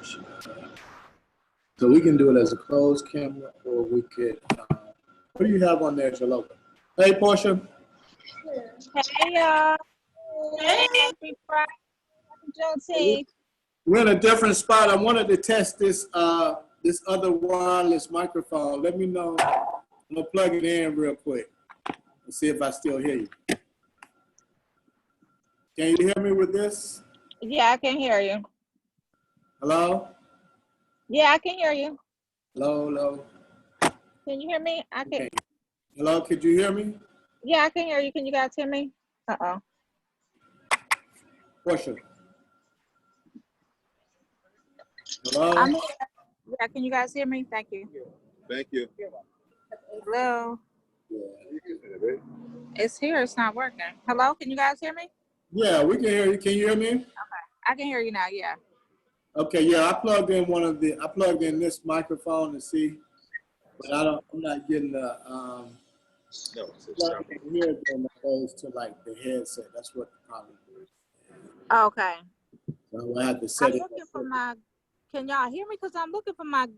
Portia. So we can do it as a closed camera, or we could. What do you have on there as your logo? Hey, Portia. Hey, y'all. Hey. Happy Friday, Juneteenth. We're in a different spot. I wanted to test this this other wireless microphone. Let me know. I'm gonna plug it in real quick and see if I still hear you. Can you hear me with this? Yeah, I can hear you. Hello? Yeah, I can hear you. Hello, hello. Can you hear me? I can. Okay. Hello, could you hear me? Yeah, I can hear you. Can you guys hear me? Uh-oh. Portia. Hello? I'm here. Yeah, can you guys hear me? Thank you. Thank you. Hello? Yeah. It's here. It's not working. Hello? Can you guys hear me? Yeah, we can hear you. Can you hear me? Okay. I can hear you now. Yeah. Okay, yeah, I plugged in this microphone to see, but I'm not getting the, No, I can hear it when it goes to like the headset. That's what the problem is. Okay. So I have to I'm set it. looking for my, can y'all hear me? Because I'm looking for my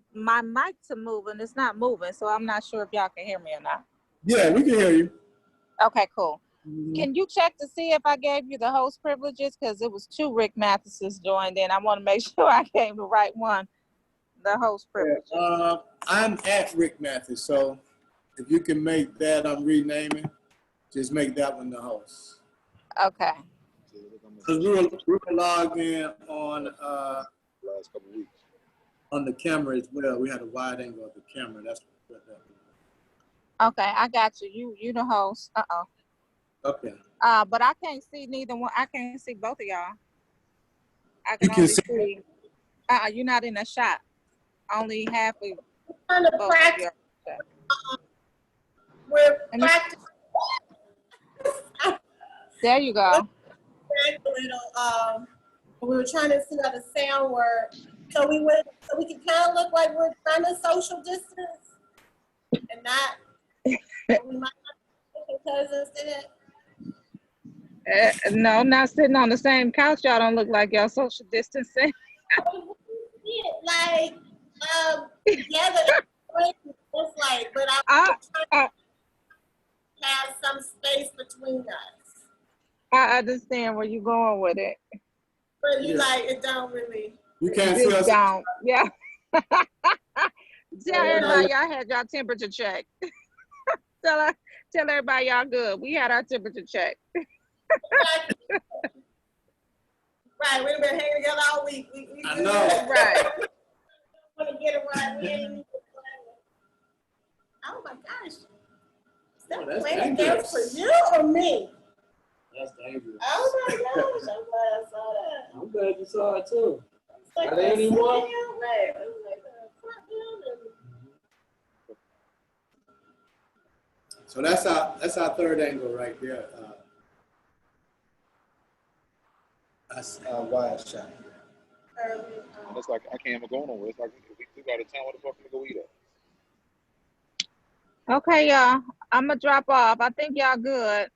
mic to move and it's not moving. So I'm not sure if y'all can hear me or not. Yeah, we can hear you. Okay, cool. Mm-hmm. Can you check to see if I gave you the host privileges? Because it was 2 Rick Mathises joined in. I want to make sure I gave the right one, the host privileges. Yeah, I'm at Rick Mathis, so if you can make that, I'm renaming, just make that one the host. Okay. Because we were logged in on last couple of weeks. On the camera as well. We had a wide angle of the camera. That's what that was. Okay, I got you. You the host. Uh-oh. Okay. But I can't see neither one. I can't see both of y'all. I You can can only see. see. You're not in a shot. Only half of Trying to both practice. of you. We're practicing. There you go. We were trying to see how the sound worked. So we can kind of look like we're trying to social distance and not. We might not be cousins in it. No, not sitting on the same couch. Y'all don't look like y'all social distancing. Like together, it's like, but I'm trying to have some space between us. I understand where you're going with it. But you like it don't really. You can't see us. Don't. Yeah. Tell everybody y'all had y'all temperature check. Tell everybody y'all good. We had our temperature check. Right, we've been hanging together all week. I know. Right. Want to get it right. Oh my gosh. Is that that's playing dangerous. games for you or me? That's dangerous. Oh my gosh, I'm glad I saw that. I'm glad you saw it too. Like Are there any more? So that's our third angle right there. That's wide shot. It's like I can't even go nowhere. It's like if we took out of town, what the fuck can we go eat at? Okay, y'all. I'm gonna drop off. I think y'all good.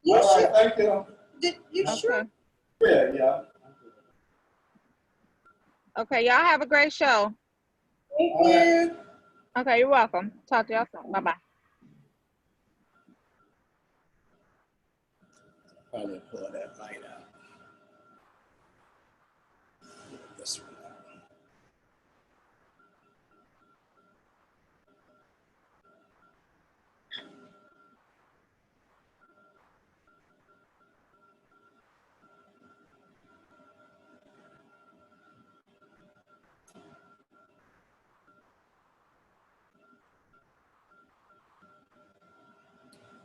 You All sure? right, thank you. You sure? Yeah. Okay, y'all have a great show. Thank you. Okay, you're welcome. Talk to y'all soon. Bye-bye. Probably pull that light out. This one out.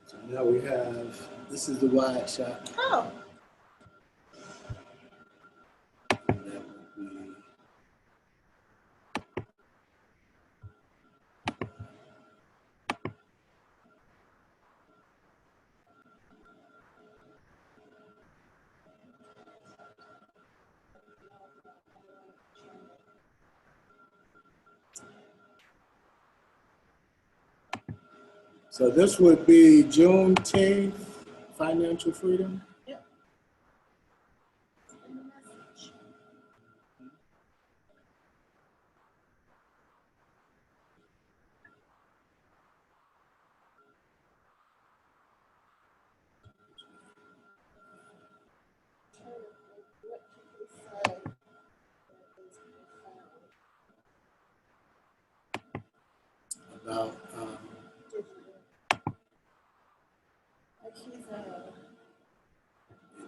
So now we have, this is the wide shot. Oh. That would be, so this would be Juneteenth, financial freedom. Yep.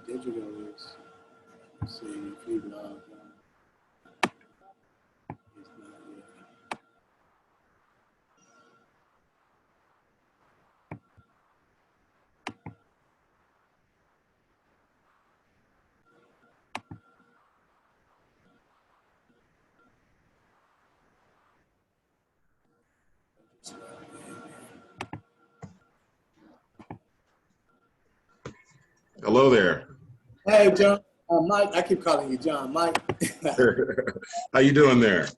digital is. Let's see if he logged on. It's not yet. Hello there. Hey, John. Mike, I keep calling you John. Mike. How you doing there?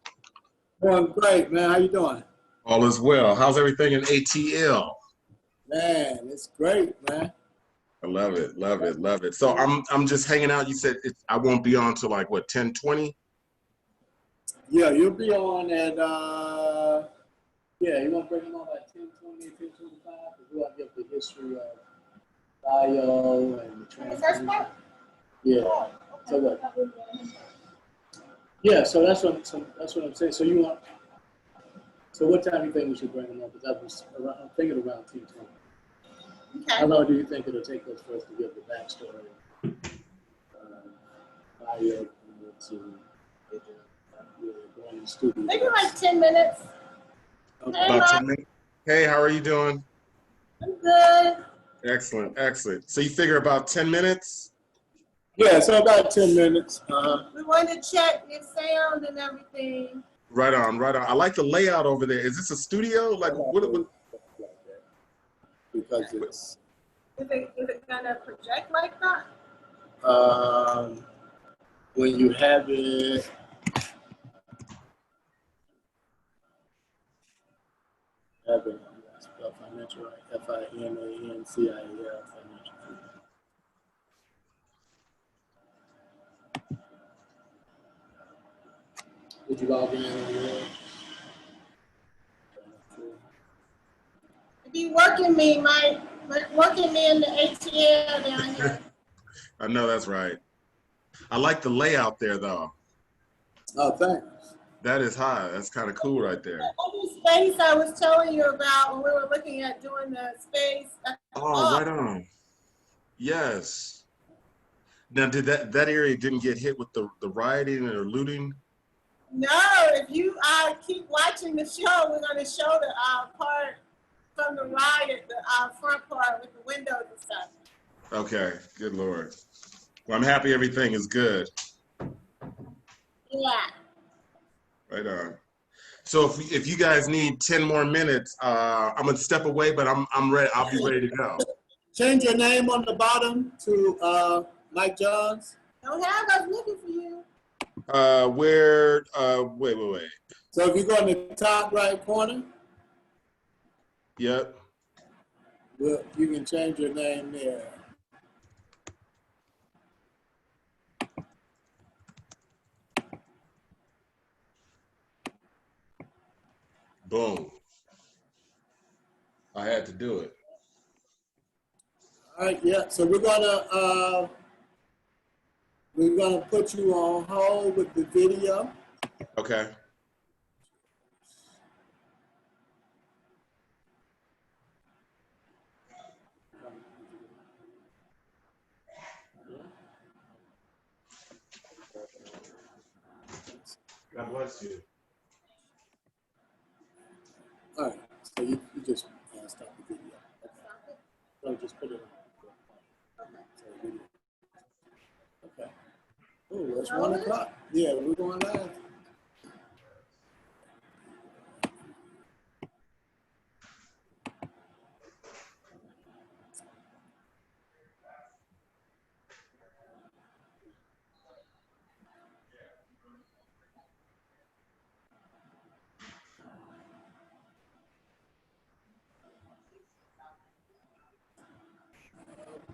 Doing great, man. How you doing? All is well. How's everything in ATL? Man, it's great, man. I love it, love it, love it. So I'm just hanging out. You said I won't be on till like what, 10:20? Yeah, you'll be on at yeah, you want to bring them on at 10:20, 10:25? Because we want to give the history of bio and the The first part? Yeah. So what? Yeah, so that's what I'm saying. So you want? So what time do you think we should bring them on? Because I'm thinking around 10:20. How Okay. long do you think it'll take us for us to give the backstory? Bio to going in the studio. Maybe like 10 minutes. Okay. About 10 minutes. Hey, how are you doing? I'm good. Excellent, excellent. So you figure about 10 minutes? Yeah, so about 10 minutes. We wanted to check your sound and everything. Right on, right on. I like the layout over there. Is this a studio? Like what? Because it's Is it gonna project like that? when you have it. Have it, spell financial, right? FINANCIAL, financial. Did you log in on yours? If you working me, Mike, working me in the ATL down here. I know that's right. I like the layout there though. Oh, thanks. That is high. That's kind of cool right there. The other space I was telling you about when we were looking at doing the space. Oh, right on. Yes. Now, did that area didn't get hit with the rioting or looting? No, if you keep watching the show, we're going to show the part from the riot, the front part with the windows and stuff. Okay, good Lord. Well, I'm happy everything is good. Yeah. Right on. So if you guys need 10 more minutes, I'm gonna step away, but I'm ready. I'll be ready to go. Change your name on the bottom to Mike Johns. Don't have us looking for you. Wait. So if you go in the top right corner, Yep. well, you can change your name there. Boom. I had to do it. All right, yeah. So we're gonna put you on hold with the video. Okay. God bless you. All right. So you just stop the video. So just put it on. Okay. Oh, it's 1 o'clock. Yeah, we're going live.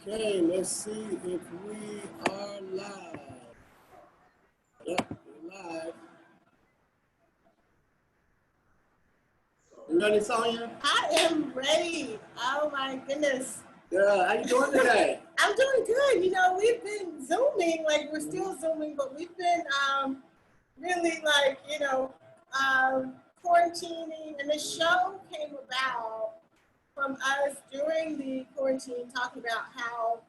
Okay, let's see if we are live. Yep, we're live. You ready, Sonia? I am ready. Oh my goodness. Yeah, how you doing today? I'm doing good. You know, we've been Zooming, like we're still Zooming, but we've been really like, quarantining. And the show came about from us during the quarantine talking about how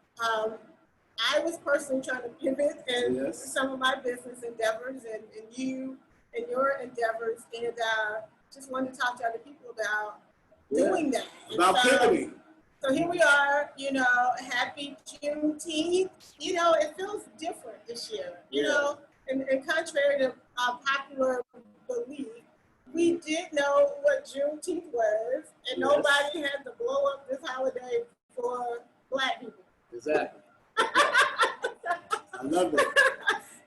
I was personally trying to pivot in Yes. some of my business endeavors and you and your endeavors, and just wanted to talk to other people about doing that. About pivoting. So here we are, you know, happy Juneteenth. You know, it feels different this year, you know, and contrary to popular belief, we did know what Juneteenth was, and nobody had to blow up this holiday for Black people. Exactly. I love it.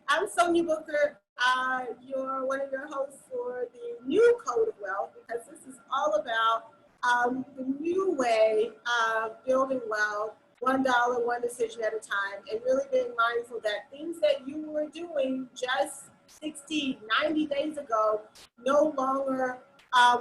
I'm Sonia Booker. You're one of your hosts for the new Code of Wealth, because this is all about the new way of building wealth, $1, one decision at a time, and really being mindful that things that you were doing just 60, 90 days ago no longer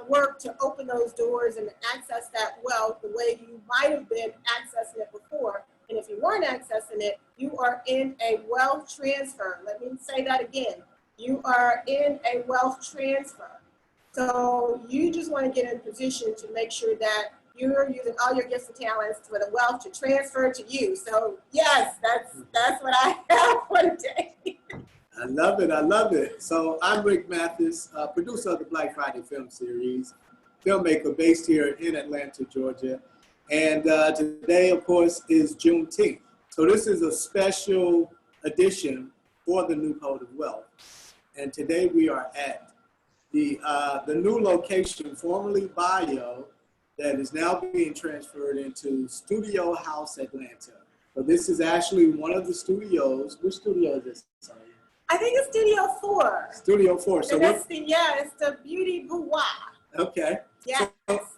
work to open those doors and access that wealth the way you might have been accessing it before. And if you weren't accessing it, you are in a wealth transfer. Let me say that again. You are in a wealth transfer. So you just want to get in position to make sure that you're using all your gifts and talents for the wealth to transfer to you. So yes, that's what I have for today. I love it. I love it. So I'm Rick Mathis, producer of the Black Friday film series, filmmaker based here in Atlanta, Georgia. And today, of course, is Juneteenth. So this is a special edition for the new Code of Wealth. And today we are at the new location, formerly Bio, that is now being transferred into Studio House Atlanta. So this is actually one of the studios. Which studio is this? Sorry. I think it's Studio 4. Studio 4. So and that's it's the Beauty Boudoir. Okay. Yes.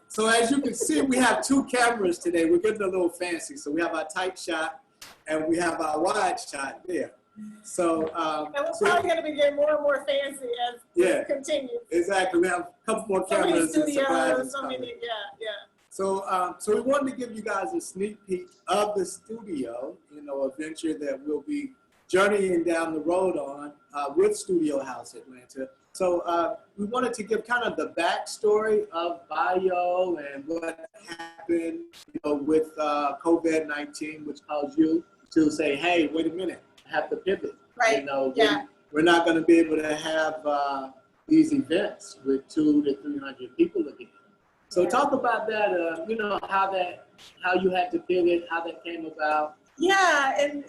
So as you can see, we have two cameras today. We're getting a little fancy. So we have our tight shot and we have our wide shot there. So and we're probably going to be getting more and more fancy as it continues. Exactly. We have a couple more cameras. So many studios, so many, So, so we wanted to give you guys a sneak peek of the studio, you know, a venture that we'll be journeying down the road on with Studio House Atlanta. So we wanted to give kind of the backstory of Bio and what happened, you know, with COVID-19, which caused you to say, hey, wait a minute, I have to pivot. Right. You know, we're not going to be able to have these events with 200 to 300 people again. So talk about that, you know, how you had to pivot, how that came about. Yeah, and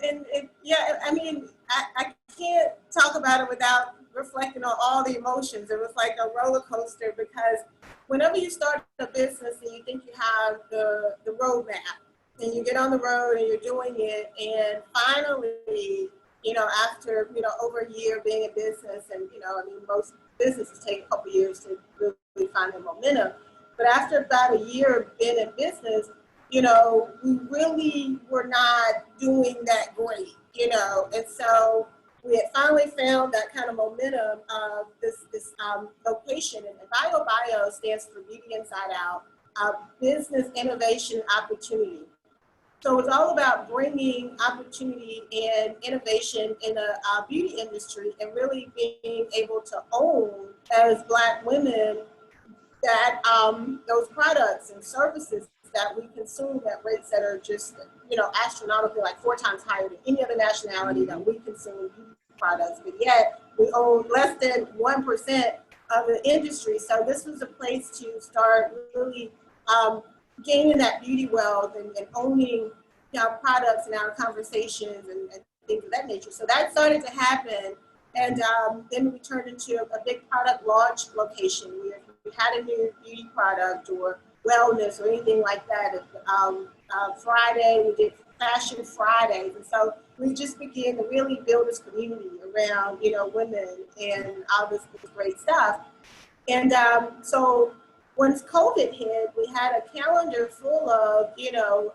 I mean, I can't talk about it without reflecting on all the emotions. It was like a roller coaster, because whenever you start a business and you think you have the roadmap, and you get on the road and you're doing it, and finally, you know, after, you know, over a year being in business, and, you know, I mean, most businesses take a couple of years to really find their momentum. But after about a year of being in business, you know, we really were not doing that great, you know, and so we had finally found that kind of momentum of this location. And Bio stands for Beauty Inside Out, business innovation opportunity. So it's all about bringing opportunity and innovation in the beauty industry, and really being able to own, as Black women, that those products and services that we consume at rates that are just, you know, astronomically, like 4 times higher than any other nationality that we consume beauty products, but yet we own less than 1% of the industry. So this was a place to start really gaining that beauty wealth and owning, you know, products in our conversations and things of that nature. So that started to happen. And then we turned into a big product launch location. We had a new beauty product or wellness or anything like that. Friday, we did Fashion Fridays. And so we just began to really build this community around, you know, women and all this great stuff. And so once COVID hit, we had a calendar full of, you know,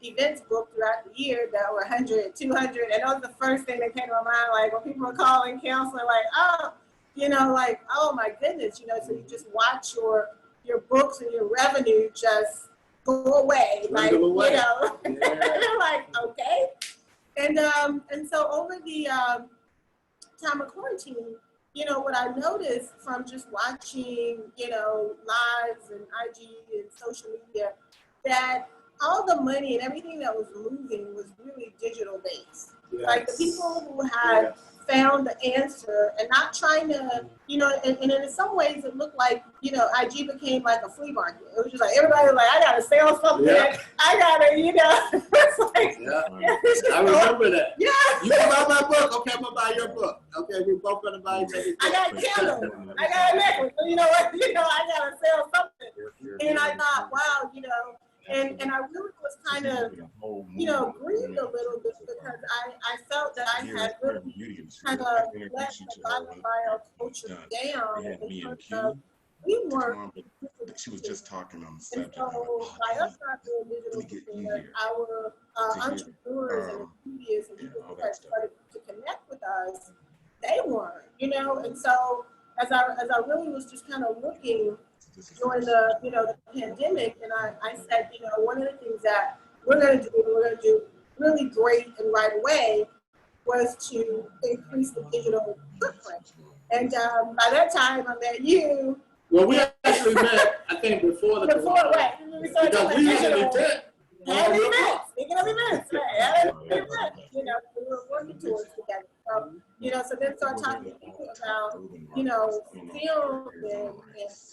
events booked throughout the year that were 100, 200. And that was the first thing that came to my mind, like when people were calling, counseling, like, oh, you know, like, oh my goodness, you know, so you just watch your books and your revenue just go away, like, you know, like, okay. And so over the time of quarantine, you know, what I noticed from just watching, you know, lives and IG and social media, that all the money and everything that was moving was really digital based. Like the people who have found the answer and not trying to, you know, and in some ways it looked like, you know, IG became like a flea market. It was just like, everybody was like, I gotta sell something. Yeah. I gotta, you know, it's like, I remember that. yeah. You can buy my book. Okay, I'm gonna buy your book. Okay, we're both gonna buy each other's book. I got a candle. I got a necklace. You know what? You know, I gotta sell something. And I thought, wow, you know, and I really was kind of, you know, grieved a little bit because I felt that I had really kind of let the bottom bio culture down in terms of we weren't. She was just talking on the And subject. so by us not doing digital media, our entrepreneurs and enthusiasts and people that started to connect with us, they weren't, you know. And so as I really was just kind of looking during the, you know, the pandemic, and I said, you know, one of the things that we're going to do really great and right away was to increase the digital footprint. And by that time, I met you. Well, we actually met, I think, before the Right. because we had an event. Had events. Speaking of events, right? Had an event. You know, we were working towards together. So, you know, so then start talking to people about, you know, film and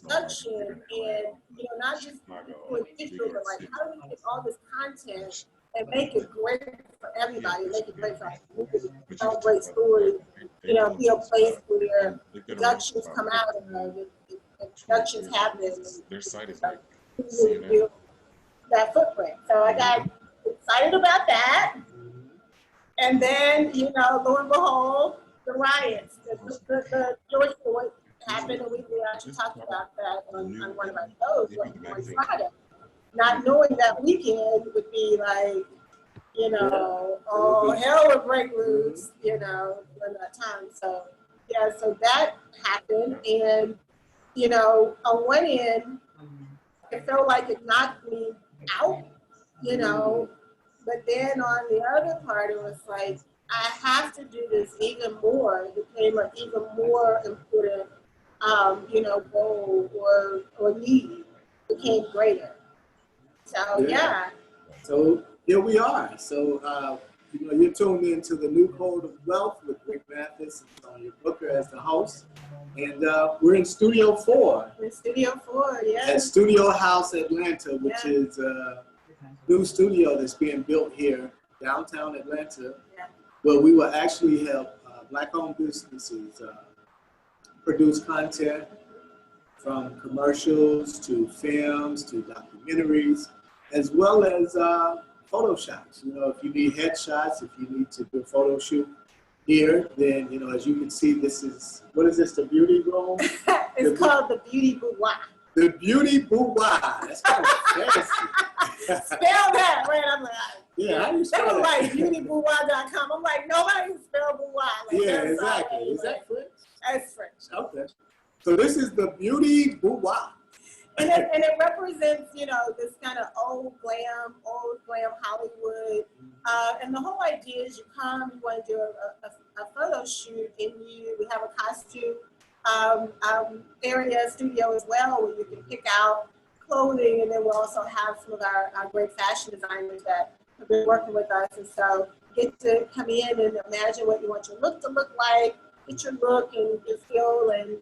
production and, you know, not just doing digital, but like how do we get all this content and make it great for everybody, make it great for our community, tell great stories, you know, be a place where productions come out and productions happen. Their site is like that footprint. So I got excited about that. And then, you know, lo and behold, the riots, the George Floyd happened, and we actually talked about that on one of our shows on Friday. Not knowing that weekend would be like, you know, all hell would break loose, you know, during that time. So, yeah, so that happened. And, you know, on one end, it felt like it knocked me out, you know, but then on the other part, it was like, I have to do this even more. It became an even more important, you know, goal or need became greater. So, yeah. So here we are. So, you know, you're tuned into the New Code of Wealth with Rick Mathis and Sonia Booker as the host. And we're in Studio 4. In Studio 4, yeah. At Studio House Atlanta, which is a new studio that's being built here, downtown Atlanta, where we will actually help Black-owned businesses produce content from commercials to films to documentaries, as well as photo shots. You know, if you need headshots, if you need to do a photo shoot here, then, you know, as you can see, this is, what is this, the beauty room? It's called the Beauty Boudoir. The Beauty Boudoir. That's kind of fancy. Spell that, right? I'm like, yeah, how do you spell that was that? like beautyboudoir.com. I'm like, nobody can spell boudoir. Like, yeah, exactly. Is that French? That's French. Okay. So this is the Beauty Boudoir. And it represents, you know, this kind of old glam Hollywood. And the whole idea is you come, you want to do a photo shoot, and we have a costume area, studio as well, where you can pick out clothing, and then we'll also have some of our great fashion designers that have been working with us. And so you get to come in and imagine what you want your look to look like, get your look and your feel, and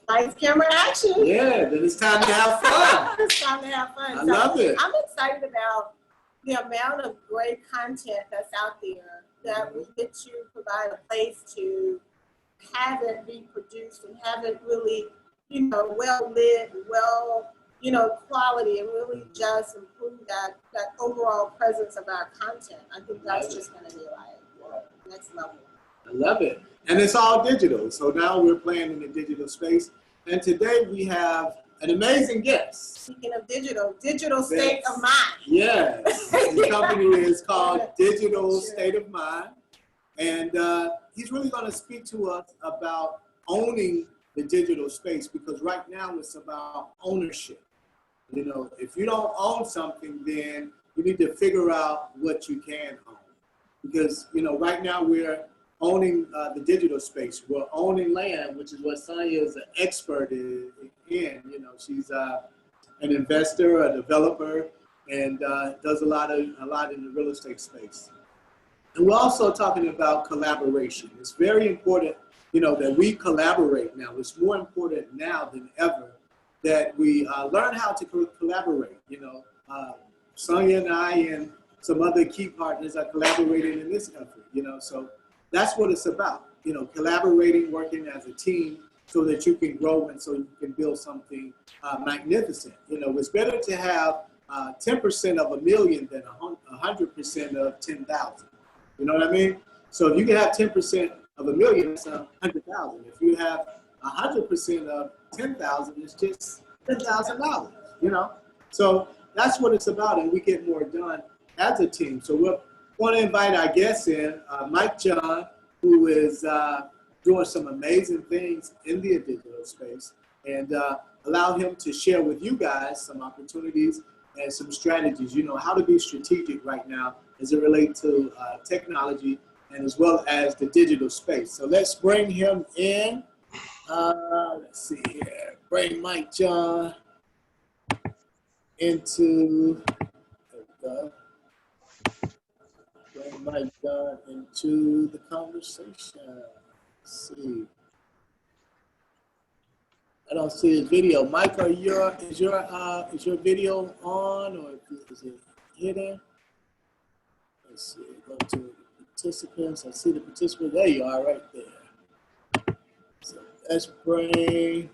nice camera action. Yeah, then it's time to have fun. It's time to have fun. I love it. I'm excited about the amount of great content that's out there that we get to provide a place to have it be produced and have it really, you know, well lit, well, you know, quality, and really just improve that overall presence of our content. I think that's just going to be like next level. I love it. And it's all digital. So now we're playing in the digital space. And today we have an amazing guest. Speaking of digital state of mind. Yes. The company is called Digital State of Mind. And he's really going to speak to us about owning the digital space, because right now it's about ownership. You know, if you don't own something, then you need to figure out what you can own. Because, you know, right now we're owning the digital space. We're owning land, which is what Sonia is an expert in. You know, she's an investor, a developer, and does a lot in the real estate space. And we're also talking about collaboration. It's very important, that we collaborate now. It's more important now than ever that we learn how to collaborate. Sonia and I and some other key partners are collaborating in this effort, so that's what it's about, collaborating, working as a team so that you can grow and so you can build something magnificent. It's better to have 10% of a million than 100% of 10,000. You know what I mean? So if you can have 10% of a million, it's 100,000. If you have 100% of 10,000, it's just $10,000. So that's what it's about, and we get more done as a team. So we're going to invite our guests in, Mike John, who is doing some amazing things in the digital space, and allow him to share with you guys some opportunities and some strategies, how to be strategic right now as it relates to technology and as well as the digital space. So let's bring him in. Let's see here. Bring Mike John into, there we go. Bring Mike John into the conversation. Let's see. I don't see his video. Mike, is your video on, or is it hidden? Let's see. Go to participants. I see the participants. There you are, right there. So let's bring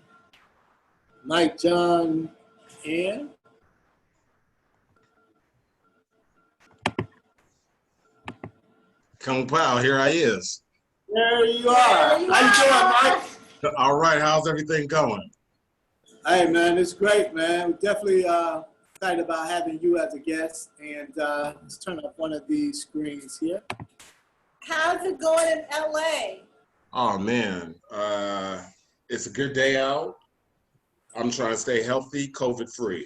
Mike John in. Kung Pao, here I is. There you are. How you doing, Mike? All right, how's everything going? Hey, man, it's great, man. We're definitely excited about having you as a guest. And let's turn up one of these screens here. How's it going in LA? Oh, man, it's a good day out. I'm trying to stay healthy, COVID-free.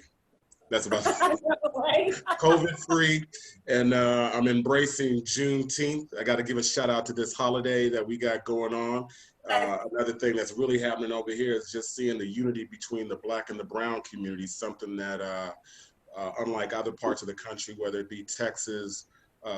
That's about it. COVID-free, and I'm embracing Juneteenth. I got to give a shout out to this holiday that we got going on. Another thing that's really happening over here is just seeing the unity between the Black and the brown community, something that, unlike other parts of the country, whether it be Texas,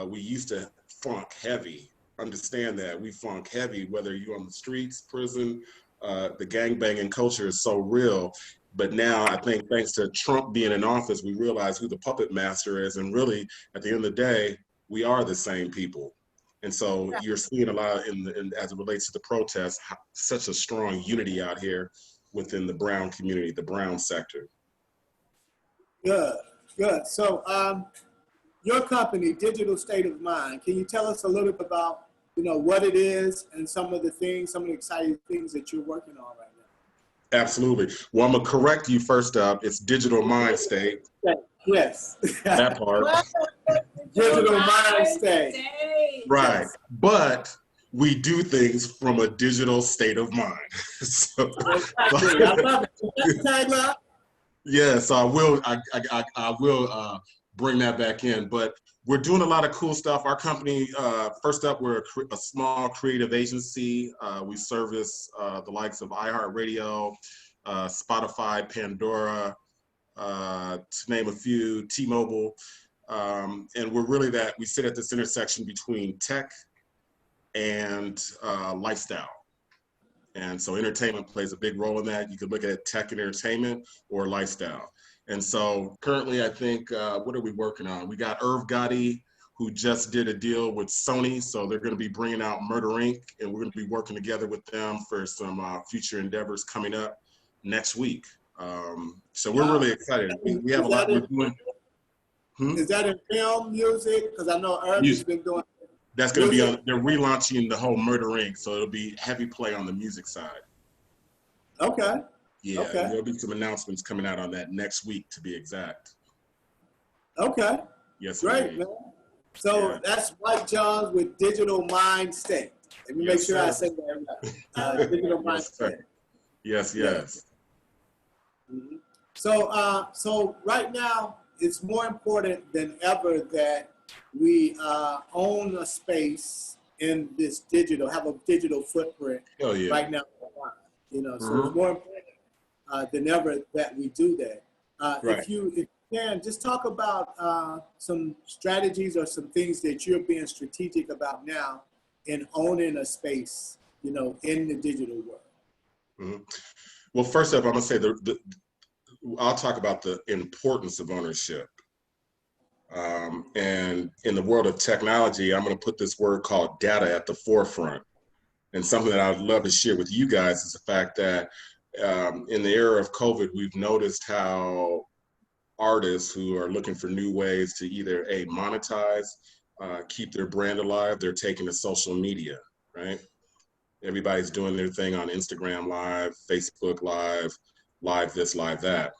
we used to funk heavy. Understand that. We funk heavy, whether you're on the streets, prison, the gangbanging culture is so real. But now I think thanks to Trump being in office, we realize who the puppet master is. And really, at the end of the day, we are the same people. And so you're seeing a lot as it relates to the protests, such a strong unity out here within the brown community, the brown sector. Good, good. So your company, Digital State of Mind, can you tell us a little bit about, what it is and some of the exciting things that you're working on right now? Absolutely. Well, I'm going to correct you first up. It's Digital Mind State. Yes. That part. Digital Mind State. Right. Yes. But we do things from a digital state of mind. So, I love it. yeah, so I will bring that back in. But we're doing a lot of cool stuff. Our company, first up, we're a small creative agency. We service the likes of iHeartRadio, Spotify, Pandora, to name a few, T-Mobile. And we're really we sit at this intersection between tech and lifestyle. And so entertainment plays a big role in that. You could look at tech and entertainment or lifestyle. And so currently, I think, what are we working on? We got Irv Gotti, who just did a deal with Sony. So they're going to be bringing out Murder Inc. And we're going to be working together with them for some future endeavors coming up next week. So we're really excited. We have a lot we're doing. Is that in film, music? Because I know Irv has been doing. That's going to be on, they're relaunching the whole Murder Inc. So it'll be heavy play on the music side. Okay. Yeah, okay. There'll be some announcements coming out on that next week, to be exact. Okay. Yes, great, man. So that's Mike Johns with Digital Mind State. Let me make sure I say that right. Digital Mind State. Yes, yes. Mm-hmm. So right now, it's more important than ever that we own a space in this digital, have a digital footprint right now. So it's more important than ever that we do that. If you Karen, just talk about some strategies or some things that you're being strategic about now in owning a space, you know, in the digital world. Mm-hmm. Well, first up, I'm gonna say I'll talk about the importance of ownership. And in the world of technology, I'm gonna put this word called data at the forefront. And something that I'd love to share with you guys is the fact that in the era of COVID, we've noticed how artists who are looking for new ways to either monetize, keep their brand alive, they're taking to social media, right? Everybody's doing their thing on Instagram Live, Facebook Live, live this, live that.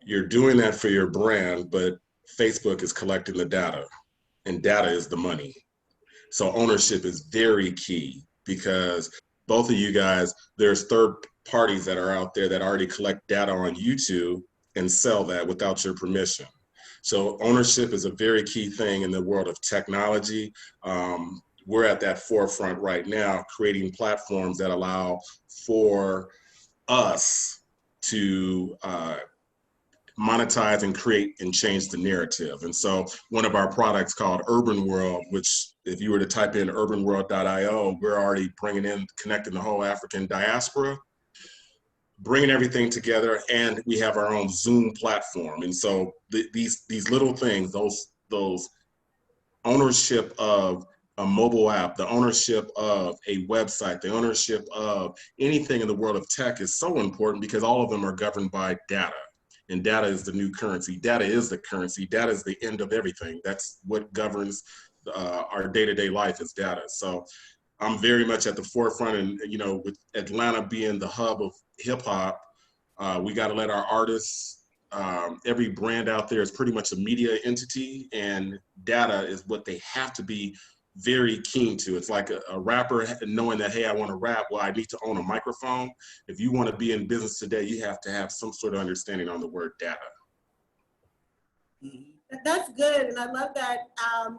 You're doing that for your brand, but Facebook is collecting the data, and data is the money. So ownership is very key, because both of you guys, there's third parties that are out there that already collect data on YouTube and sell that without your permission. So ownership is a very key thing in the world of technology. We're at that forefront right now, creating platforms that allow for us to monetize and create and change the narrative. And so one of our products called Urban World, which if you were to type in urbanworld.io, we're already connecting the whole African diaspora, bringing everything together, and we have our own Zoom platform. And so these little things, those ownership of a mobile app, the ownership of a website, the ownership of anything in the world of tech is so important, because all of them are governed by data. And data is the new currency. Data is the currency. Data is the end of everything. That's what governs our day-to-day life, is data. So I'm very much at the forefront, and you know, with Atlanta being the hub of hip hop, we got to let our artists. Every brand out there is pretty much a media entity, and data is what they have to be very keen to. It's like a rapper knowing that, hey, I want to rap. Well, I need to own a microphone. If you want to be in business today, you have to have some sort of understanding on the word data. That's good, and I love that.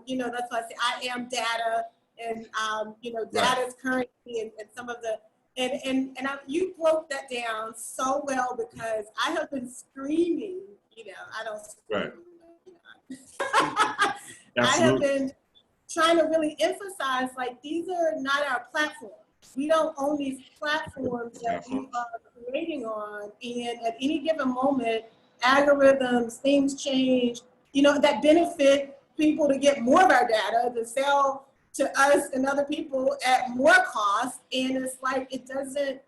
You know, that's why I say I am data, and you know, data is currency, and some of the you broke that down so well, because I have been screaming. You know, I don't scream. Right. You know. I have been trying to really emphasize, like, these are not our platforms. We don't own these platforms that we are creating on, and at any given moment, algorithms, things change, you know, that benefit people to get more of our data, to sell to us and other people at more cost, and it's like, it doesn't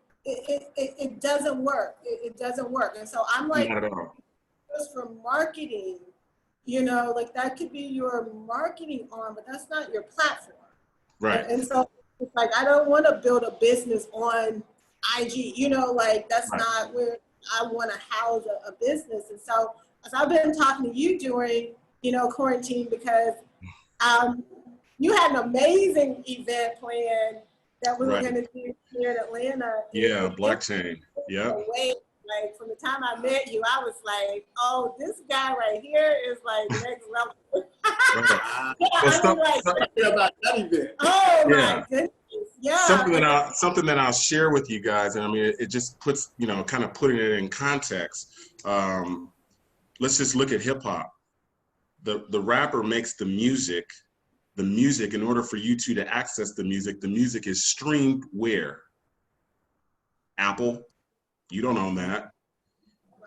work. It doesn't work. And so I'm like, just for marketing, you know, like that could be your marketing arm, but that's not your platform. Right. And so it's like, I don't want to build a business on IG, you know, like that's not where I want to house a business. And so as I've been talking to you during, you know, quarantine, because you had an amazing event planned that we were going to do here in Atlanta. Yeah, blockchain. Yeah. Like, from the time I met you, I was like, oh, this guy right here is like next level. About that event. Oh my goodness. Yeah. Something that I'll share with you guys, and I mean, it just puts, you know, kind of putting it in context. Let's just look at hip hop. The rapper makes the music. The music, in order for you to access the music is streamed where? Apple, you don't own that.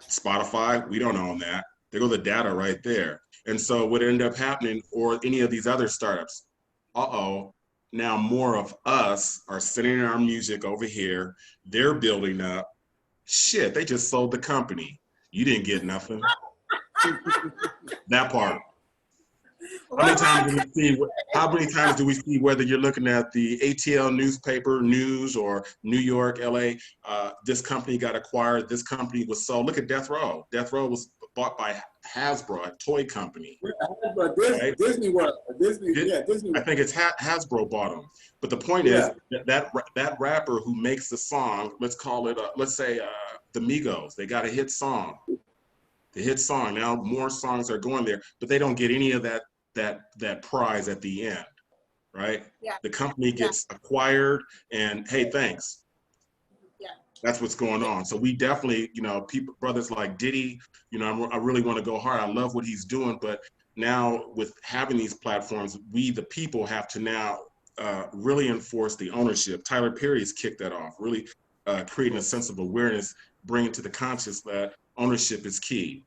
Spotify, we don't own that. There go the data right there. And so what ended up happening, or any of these other startups, now more of us are sending our music over here. They're building up. Shit, they just sold the company. You didn't get nothing. That part. How many times do we see, whether you're looking at the ATL newspaper, news, or New York, LA, this company got acquired, this company was sold. Look at Death Row. Death Row was bought by Hasbro, a toy company. Right? Disney World. Disney I think it's Hasbro bought them. But the point is that rapper who makes the song, let's call it, let's say the Migos, they got a hit song. The hit song. Now more songs are going there, but they don't get any of that prize at the end, right? Yeah. The company gets acquired, and hey, thanks. Yeah. That's what's going on. So we definitely, you know, people, brothers like Diddy, you know, I really want to go hard. I love what he's doing, but now with having these platforms, we, the people, have to now really enforce the ownership. Tyler Perry has kicked that off, really creating a sense of awareness, bringing to the conscious that ownership is key.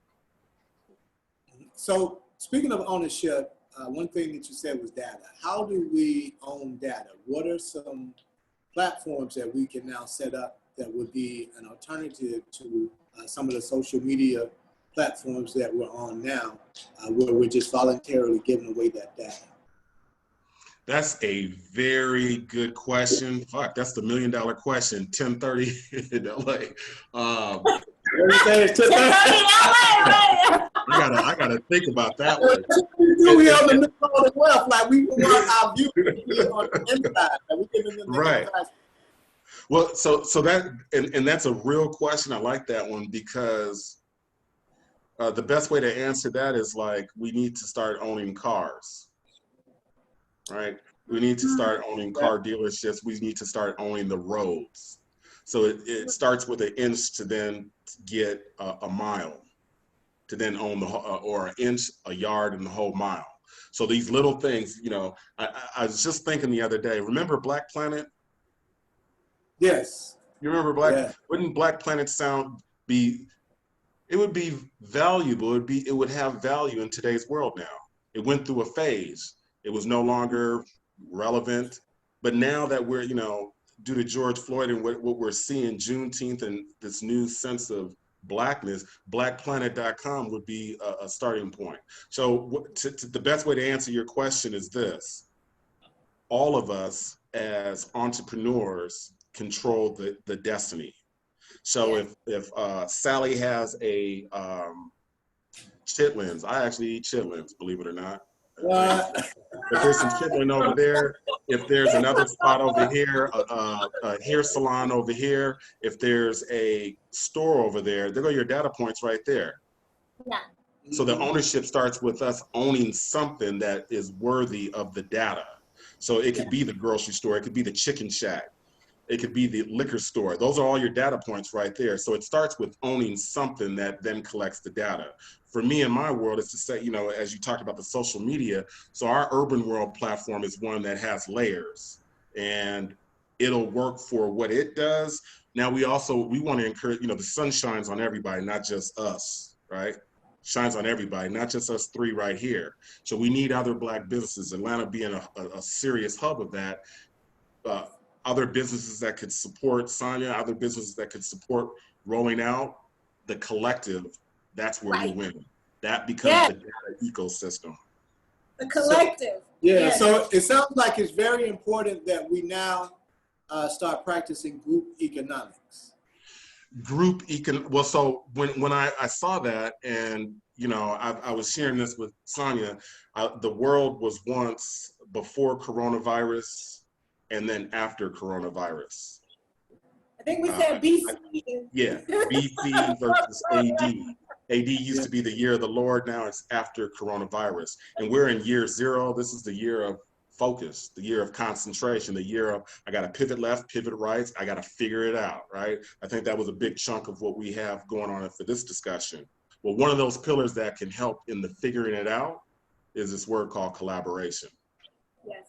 So speaking of ownership, one thing that you said was data. How do we own data? What are some platforms that we can now set up that would be an alternative to some of the social media platforms that we're on now, where we're just voluntarily giving away that data? That's a very good question. Fuck, that's the $1 million question. 10:30 in LA. I gotta think about that one. We on the middle of the wealth, like we want our view to be on the inside. Like we giving them the Right. inside. Well, so that, and that's a real question. I like that one because the best way to answer that is like, we need to start owning cars, right? We need to start owning car dealerships. We need to start owning the roads. So it starts with an inch to then get a mile, to then own the, or an inch, a yard, and the whole mile. So these little things, you know, I was just thinking the other day, remember Black Planet? Yes. You remember Black? Yeah. Wouldn't Black Planet sound be? It would be valuable. It would have value in today's world now. It went through a phase. It was no longer relevant. But now that we're, you know, due to George Floyd and what we're seeing, Juneteenth and this new sense of blackness, blackplanet.com would be a starting point. So the best way to answer your question is this: all of us as entrepreneurs control the destiny. So if Sally has a chitlins, I actually eat chitlins, believe it or not. If there's some chitlin over there, if there's another spot over here, a hair salon over here, if there's a store over there go your data points right there. Yeah. So the ownership starts with us owning something that is worthy of the data. So it could be the grocery store, it could be the chicken shack, it could be the liquor store. Those are all your data points right there. So it starts with owning something that then collects the data. For me in my world, is to say, you know, as you talked about the social media, so our Urban World platform is one that has layers and it'll work for what it does. Now we want to encourage, you know, the sun shines on everybody, not just us, right? Shines on everybody, not just us three right here. So we need other Black businesses, Atlanta being a serious hub of that. Other businesses that could support Sonia, other businesses that could support rolling out the collective. That's where we win. That becomes the data ecosystem. The collective. So it sounds like it's very important that we now start practicing group economics. Well, so when I saw that, and you know, I was sharing this with Sonia, the world was once before coronavirus and then after coronavirus. I think we said BC. Yeah, BC versus AD. AD used to be the year of the Lord, now it's after coronavirus. And we're in year 0. This is the year of focus, the year of concentration, the year of, I got to pivot left, pivot right, I got to figure it out, right? I think that was a big chunk of what we have going on for this discussion. Well, one of those pillars that can help in the figuring it out is this word called collaboration. Yes,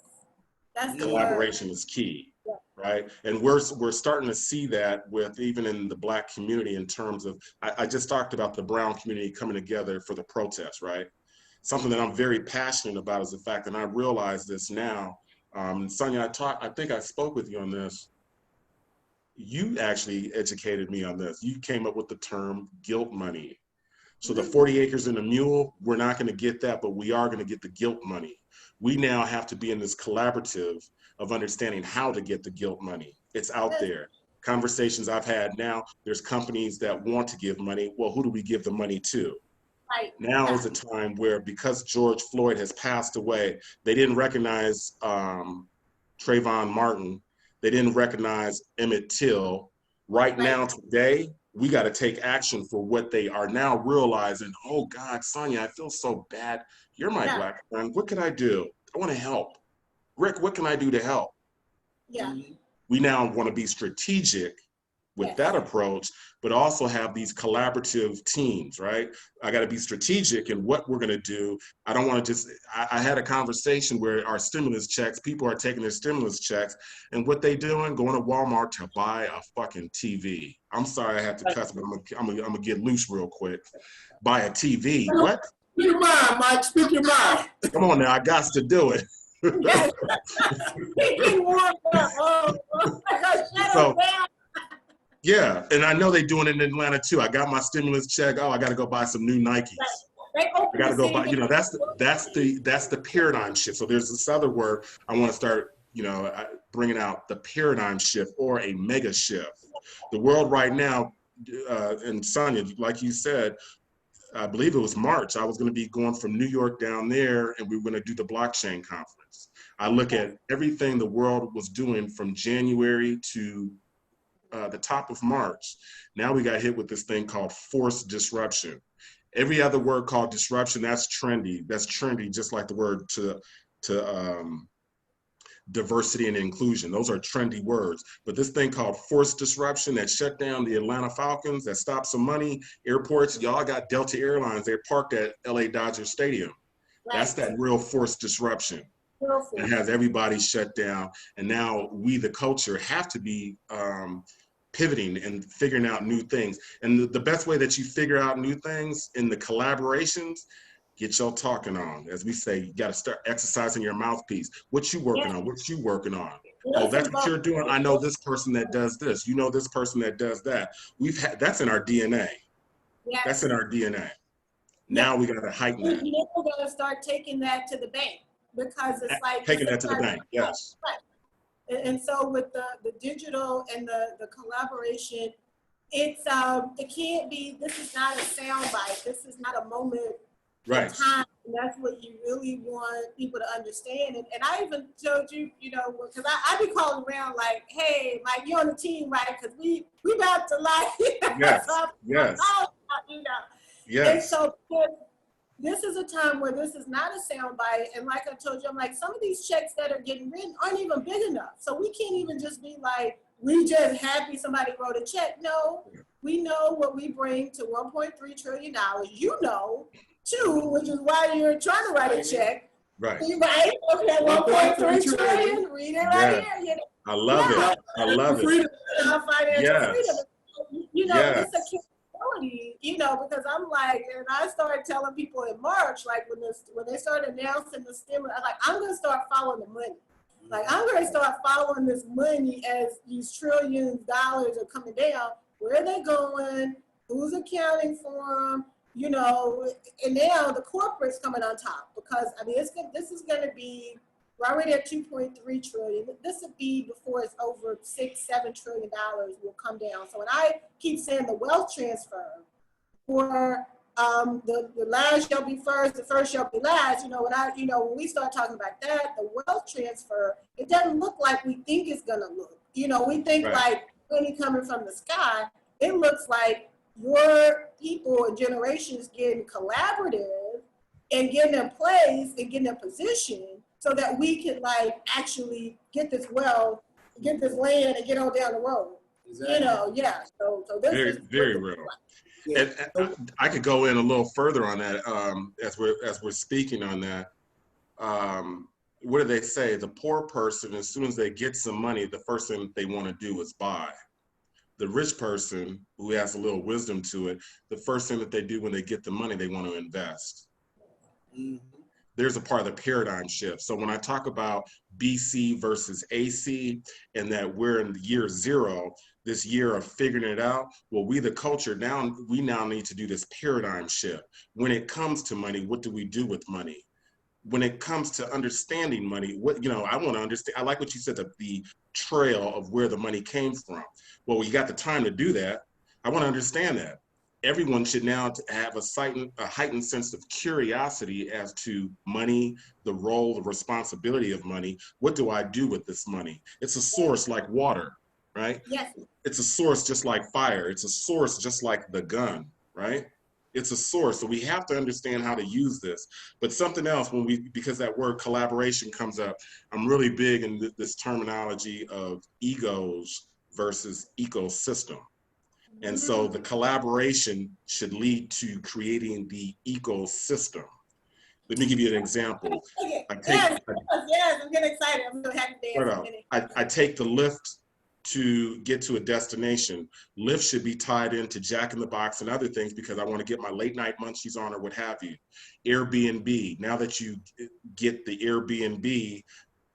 that's the collaboration word. is key, right? And we're starting to see that with even in the Black community in terms of, I just talked about the brown community coming together for the protest, right? Something that I'm very passionate about is the fact that I realize this now. Sonia, I think I spoke with you on this. You actually educated me on this. You came up with the term guilt money. So the 40 acres and a mule, we're not going to get that, but we are going to get the guilt money. We now have to be in this collaborative of understanding how to get the guilt money. It's out there. Conversations I've had now, there's companies that want to give money. Well, who do we give the money to? Right. Now is the time where, because George Floyd has passed away, they didn't recognize Trayvon Martin. They didn't recognize Emmett Till. Right now, today, we got to take action for what they are now realizing. Oh God, Sonia, I feel so bad. You're my Black friend. What can I do? I want to help. Rick, what can I do to help? Yeah. We now want to be strategic with that approach, but also have these collaborative teams, right? I got to be strategic in what we're going to do. I don't want to just, I had a conversation where our stimulus checks, people are taking their stimulus checks, and what they doing, going to Walmart to buy a fucking TV. I'm sorry I have to cuss, but I'm gonna get loose real quick. Buy a TV, what? Speak your mind, Mike, speak your mind. Come on now, I got to do it. So, yeah, and I know they're doing it in Atlanta too. I got my stimulus check. Oh, I got to go buy some new Nikes. I got to go buy. You know, that's the paradigm shift. So there's this other word I want to start. You know, bringing out the paradigm shift or a mega shift. The world right now, and Sonia, like you said, I believe it was March. I was going to be going from New York down there, and we were going to do the blockchain conference. I look at everything the world was doing from January to the top of March. Now we got hit with this thing called forced disruption. Every other word called disruption, that's trendy. That's trendy, just like the word to diversity and inclusion. Those are trendy words. But this thing called forced disruption that shut down the Atlanta Falcons, that stopped some money, airports, y'all got Delta Airlines, they're parked at LA Dodger Stadium. Right. That's that real forced disruption. It has everybody shut down. And now we, the culture, have to be pivoting and figuring out new things. And the best way that you figure out new things in the collaborations, get your talking on. As we say, you got to start exercising your mouthpiece. What you working on? What you working on? Oh, that's what you're doing. I know this person that does this. You know this person that does that. That's in our DNA. Yes. That's in our DNA. Now we got to heighten that. We're going to start taking that to the bank because it's like taking that to the bank. Yes. Right. And so with the digital and the collaboration, it can't be. This is not a soundbite. This is not a moment. Right. Time, and that's what you really want people to understand. And I even told you, you know, because I be calling around like, hey, Mike, you're on the team, right? Because we about to like, yes, yes, you know. Yes. And so this is a time where this is not a soundbite. And like I told you, I'm like, some of these checks that are getting written aren't even big enough. So we can't even just be like, we just happy somebody wrote a check. No, we know what we bring to $1.3 trillion. You know. Too, which is why you're trying to write a check. Right. Right? Okay, 1.3 trillion. Read it right here. You know? I love it. I love it. Financial freedom. You know, it's a capability, you know, because I'm like, and I started telling people in March, like when they started announcing the stimulus, I'm like, I'm going to start following the money. Like, I'm going to start following this money as these trillions of dollars are coming down. Where are they going? Who's accounting for them? You know, and now the corporate's coming on top because I mean, this is going to be, we're already at 2.3 trillion. This would be before it's over $6-7 trillion will come down. So when I keep saying the wealth transfer for the last shall be first, the first shall be last. You know, when we start talking about that, the wealth transfer, it doesn't look like we think it's going to look. You know, we think like money coming from the sky. It looks like your people and generations getting collaborative and getting in place and getting in position so that we can like actually get this wealth, get this land and get on down the road. Exactly. You know, yeah. So this very, is very real. Yeah. And I could go in a little further on that as we're speaking on that. What do they say? The poor person, as soon as they get some money, the first thing they want to do is buy. The rich person who has a little wisdom to it, the first thing that they do when they get the money, they want to invest. Mm-hmm. There's a part of the paradigm shift. So when I talk about BC versus AC and that we're in year zero, this year of figuring it out, well, we the culture we now need to do this paradigm shift. When it comes to money, what do we do with money? When it comes to understanding money, I want to understand. I like what you said, the trail of where the money came from. Well, you got the time to do that. I want to understand that. Everyone should now have a heightened sense of curiosity as to money, the role, the responsibility of money. What do I do with this money? It's a source like water, right? Yes. It's a source just like fire. It's a source just like the gun, right? It's a source. So we have to understand how to use this. But something else, because that word collaboration comes up, I'm really big in this terminology of egos versus ecosystem. And so the collaboration should lead to creating the ecosystem. Let me give you an example. Okay. I take, Yes, I'm getting excited. I'm so happy to dance in a minute. I take the lift to get to a destination. Lyft should be tied into Jack in the Box and other things because I want to get my late night munchies on or what have you. Airbnb, now that you get the Airbnb,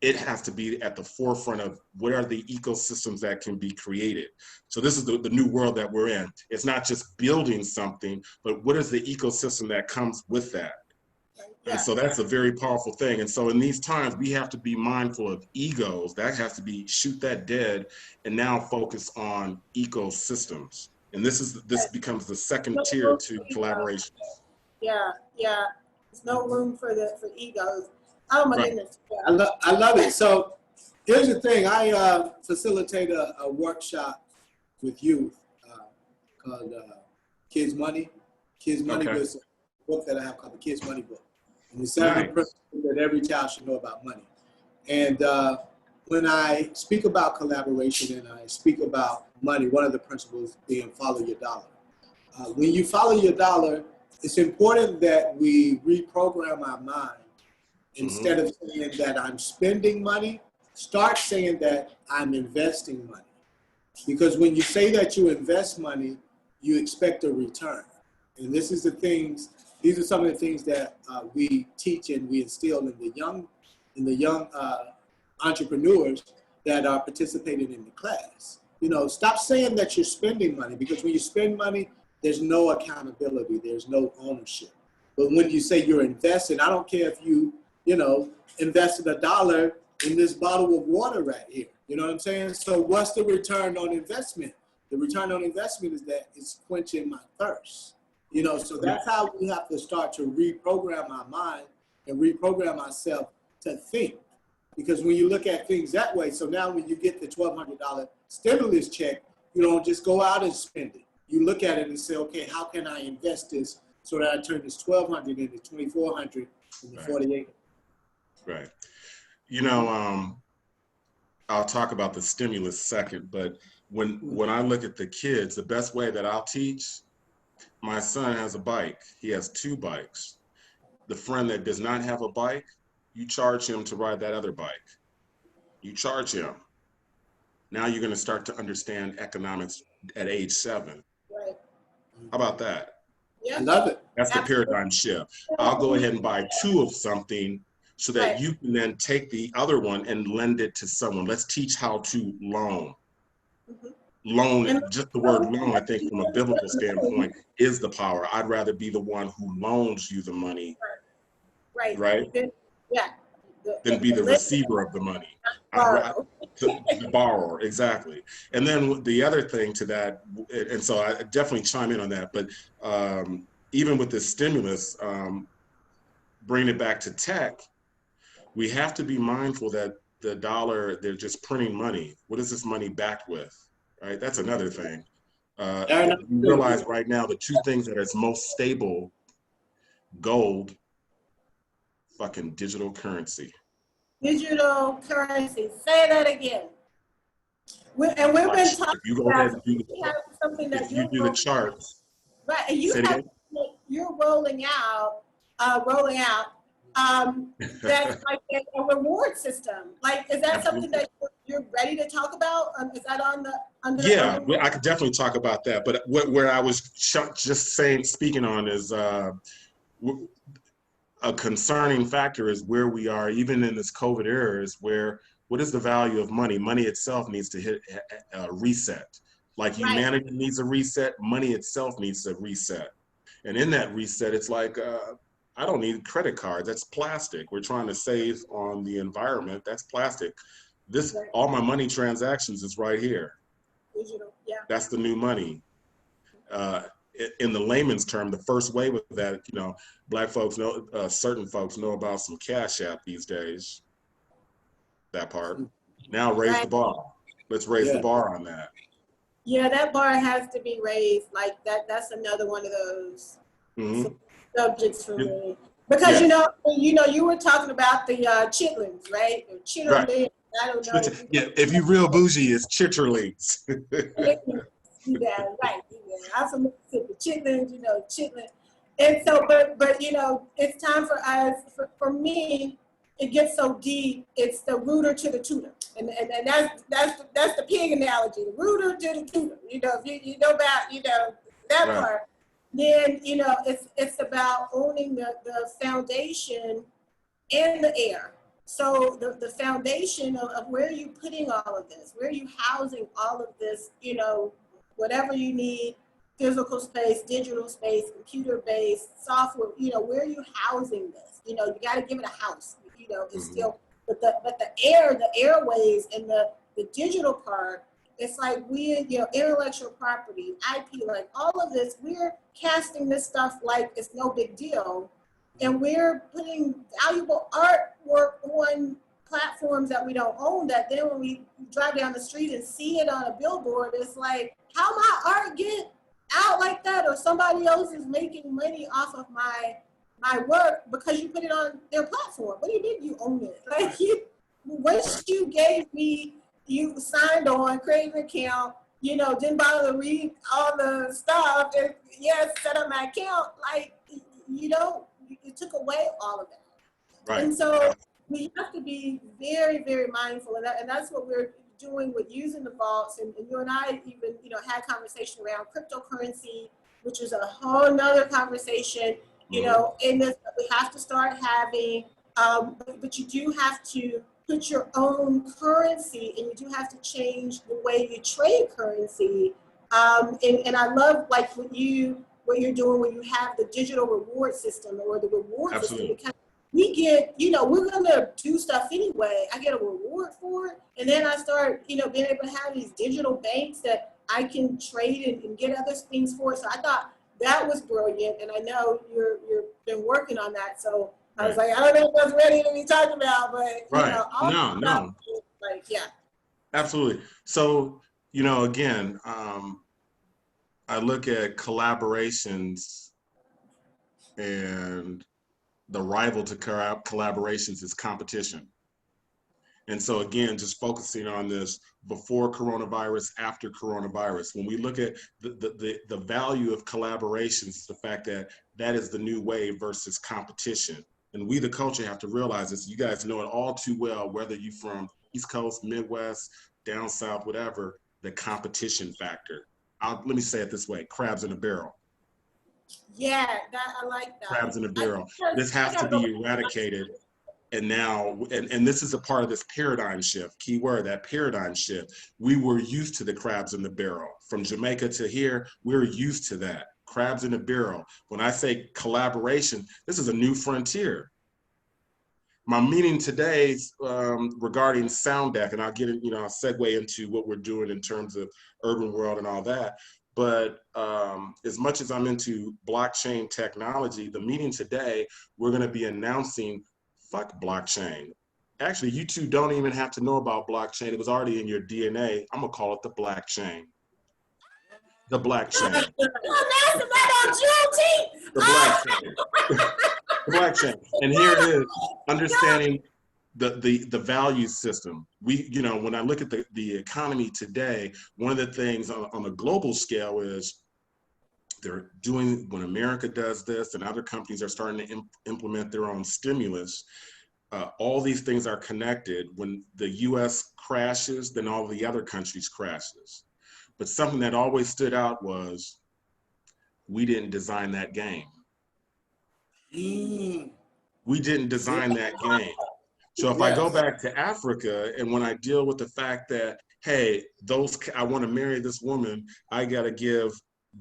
it has to be at the forefront of what are the ecosystems that can be created. So this is the new world that we're in. It's not just building something, but what is the ecosystem that comes with that? And so that's a very powerful thing. And so in these times, we have to be mindful of egos. That has to be shoot that dead and now focus on ecosystems. And this becomes the second tier to collaboration. Yeah. There's no room for egos. Oh my goodness. Yeah. I love it. So here's the thing. I facilitate a workshop with youth called Kids Money. Kids Money was a book that I have called the Kids Money book. And the 7 principles that every child should know about money. And when I speak about collaboration and I speak about money, one of the principles being follow your dollar. When you follow your dollar, it's important that we reprogram our mind. Instead of saying that I'm spending money, start saying that I'm investing money. Because when you say that you invest money, you expect a return. And these are some of the things that we teach and we instill in the young entrepreneurs that are participating in the class. You know, stop saying that you're spending money, because when you spend money, there's no accountability, there's no ownership. But when you say you're investing, I don't care if you invested $1 in this bottle of water right here. You know what I'm saying? So what's the return on investment? The return on investment is that it's quenching my thirst. You know, so that's how we have to start to reprogram our mind and reprogram ourselves to think. Because when you look at things that way, so now when you get the $1,200 stimulus check, you don't just go out and spend it. You look at it and say, okay, how can I invest this so that I turn this $1,200 into $2,400 into $4,800? Right. You know, I'll talk about the stimulus second, but when I look at the kids, the best way that I'll teach, my son has a bike. He has 2 bikes. The friend that does not have a bike, you charge him to ride that other bike. You charge him. Now you're going to start to understand economics at age 7. Right. How about that? Yeah. I love it. That's the paradigm shift. I'll go ahead and buy 2 of something so that you can then take the other one and lend it to someone. Let's teach how to loan. Loan, just the word loan, I think from a biblical standpoint, is the power. I'd rather be the one who loans you the money, right? Than be the receiver of the money. The borrower, exactly. And then the other thing to that, and so I definitely chime in on that, but even with this stimulus, bringing it back to tech, we have to be mindful that the dollar, they're just printing money. What is this money backed with? Right, that's another thing. You realize right now the 2 things that is most stable: gold, fucking digital currency. Digital currency. Say that again. We've been talking about something that you do the charts. Right, and you're rolling out that's like a reward system. Like, is that something that you're ready to talk about? Is that I could definitely talk about that. But where I was just speaking on is a concerning factor is where we are, even in this COVID era, is where what is the value of money? Money itself needs to hit a reset. Like humanity needs a reset, money itself needs a reset. And in that reset, it's like, I don't need credit cards. That's plastic. We're trying to save on the environment. That's plastic. All my money transactions is right here. Digital, That's the new money. In the layman's term, the first wave of that, Black folks know, certain folks know about some Cash App these days. That part. Now raise the bar. Let's raise the bar on that. Yeah, that bar has to be raised. Like that's another one of those subjects for me. Because you were talking about the chitlins, right? The chitlins, I don't know. Yeah, if you real bougie, it's chitterlings. Yeah, right. Yeah. I'm from Mississippi, chitlins, chitlin. And so, but it's time for us. For me, it gets so deep. It's the rooter to the tutor, and that's the pig analogy. The rooter to the tutor. If you know about that Right. part, then it's about owning the foundation and the air. So the foundation of where are you putting all of this? Where are you housing all of this, whatever you need, physical space, digital space, computer-based, software, where are you housing this? You got to give it a house, it's still, but the airways and the digital part, it's like intellectual property, IP, like all of this, we're casting this stuff like it's no big deal. And we're putting valuable artwork on platforms that we don't own, that then when we drive down the street and see it on a billboard, it's like, how my art get out like that? Or somebody else is making money off of my work because you put it on their platform. What do you mean you own it? Like once you gave me, you signed on, created an account, didn't bother to read all the stuff, and set up my account, like it took away all of that. Right. And so we have to be very, very mindful, and that's what we're doing with using the vaults. And you and I even, had conversation around cryptocurrency, which is a whole nother conversation, in this that we have to start having, but you do have to put your own currency, and you do have to change the way you trade currency. And I love like what you're doing when you have the digital reward system or the reward system, because we get, we're gonna do stuff anyway. I get a reward for it, and then I start, being able to have these digital banks that I can trade and get other things for. So I thought that was brilliant, and I know you've been working on that. So I was like, I don't know if that's ready to be talked about, but all no, like yeah, absolutely. So again, I look at collaborations, and the rival to collaborations is competition. And so again, just focusing on this before coronavirus, after coronavirus, when we look at the value of collaborations, the fact that is the new wave versus competition. And we, the culture, have to realize this. You guys know it all too well, whether you're from East Coast, Midwest, down South, whatever, the competition factor. Let me say it this way, crabs in a barrel. Yeah, I like that. Crabs in a barrel. This has to be eradicated. And now, and this is a part of this paradigm shift, key word, that paradigm shift. We were used to the crabs in the barrel. From Jamaica to here, we're used to that. Crabs in a barrel. When I say collaboration, this is a new frontier. My meeting today regarding Sound Deck, and I'll get it, I'll segue into what we're doing in terms of urban world and all that. But as much as I'm into blockchain technology, the meeting today, we're going to be announcing fuck blockchain. Actually, you two don't even have to know about blockchain. It was already in your DNA. I'm going to call it the black chain. The black chain. The black chain. The black chain. And here it is, understanding the value system. When I look at the economy today, one of the things on a global scale is they're doing, when America does this and other companies are starting to implement their own stimulus, all these things are connected. When the US crashes, then all the other countries crashes. But something that always stood out was, we didn't design that game. We didn't design that game. So if I go back to Africa, and when I deal with the fact that, hey, I want to marry this woman, I got to give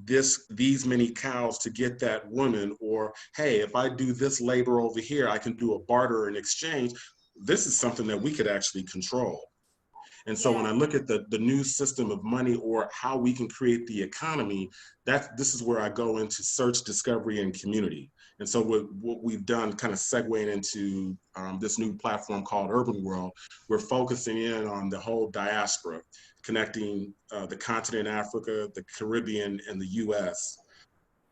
these many cows to get that woman, or hey, if I do this labor over here, I can do a barter in exchange. This is something that we could actually control. And so when I look at the new system of money, or how we can create the economy, this is where I go into search, discovery, and community. And so what we've done, kind of segueing into this new platform called Urban World, we're focusing in on the whole diaspora, connecting the continent Africa, the Caribbean, and the US.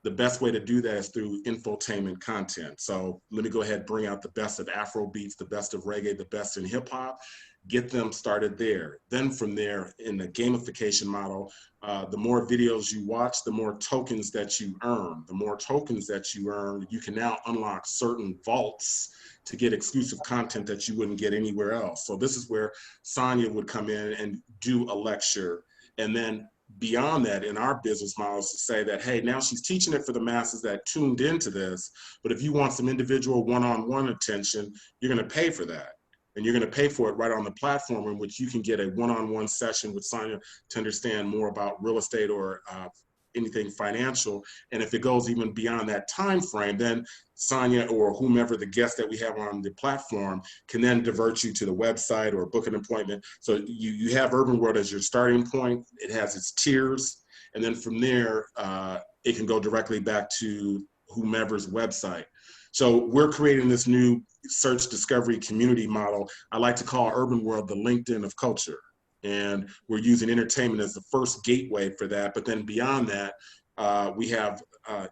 The best way to do that is through infotainment content. So let me go ahead and bring out the best of Afro beats, the best of reggae, the best in hip hop. get them started there. Then from there, in the gamification model, the more videos you watch, the more tokens that you earn. The more tokens that you earn, you can now unlock certain vaults to get exclusive content that you wouldn't get anywhere else. So this is where Sonia would come in and do a lecture. And then beyond that, in our business models, to say that, hey, now she's teaching it for the masses that tuned into this, but if you want some individual one-on-one attention, you're going to pay for that. And you're going to pay for it right on the platform, in which you can get a one-on-one session with Sonia to understand more about real estate or anything financial. And if it goes even beyond that time frame, then Sonia or whomever the guest that we have on the platform can then divert you to the website or book an appointment. So you have Urban World as your starting point. It has its tiers. And then from there, it can go directly back to whomever's website. So we're creating this new search discovery community model. I like to call Urban World the LinkedIn of culture. And we're using entertainment as the first gateway for that. But then beyond that, we have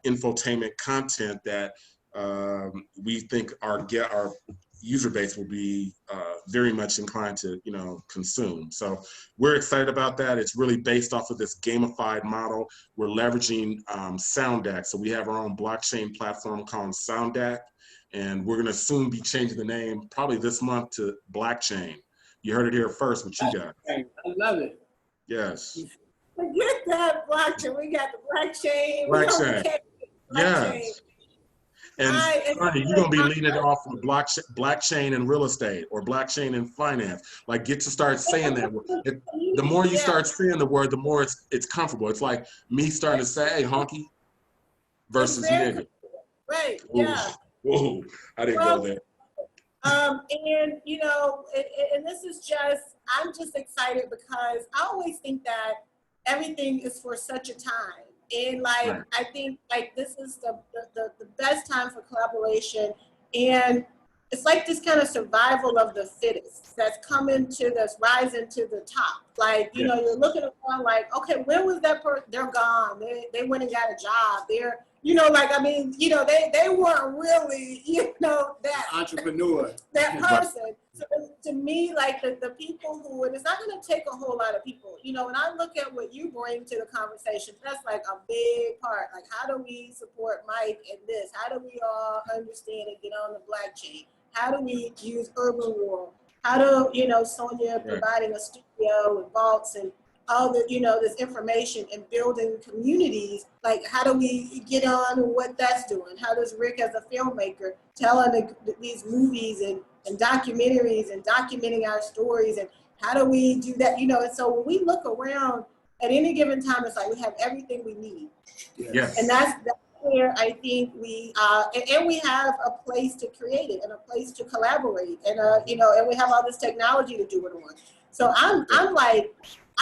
infotainment content that we think our user base will be very much inclined to, consume. So we're excited about that. It's really based off of this gamified model. We're leveraging SoundDAC. So we have our own blockchain platform called SoundDAC, and we're going to soon be changing the name probably this month to Blackchain. You heard it here first. What you got? I love it. Yes. Forget that blockchain. We got the blockchain. Blockchain. Yes. And Sonny, you're going to be leading it off from blockchain and real estate, or blockchain and finance. Like, get to start saying that. The more you start saying the word, the more it's comfortable. It's like me starting to say, hey, honky versus nigga. Right, Ooh. yeah. Ooh, I didn't go there. And and this is just, I'm just excited because I always think that everything is for such a time. And Right. I think this is the best time for collaboration. And it's like this kind of survival of the fittest that's rising to the top. Like, you're looking around like, okay, where was that person? They're gone. They went and got a job. They're, they weren't really, that Entrepreneur. that person. So to me, like the people who, and it's not going to take a whole lot of people, when I look at what you bring to the conversation, that's like a big part. Like, how do we support Mike in this? How do we all understand and get on the blockchain? How do we use Urban World? How do, Sonia providing a studio and vaults and all the, this information and building communities, like how do we get on what that's doing? How does Rick as a filmmaker telling these movies and documentaries and documenting our stories, and how do we do that? And so when we look around at any given time, it's like we have everything we need. Yes. And that's where I think we, and we have a place to create it and a place to collaborate, and and we have all this technology to do it on. So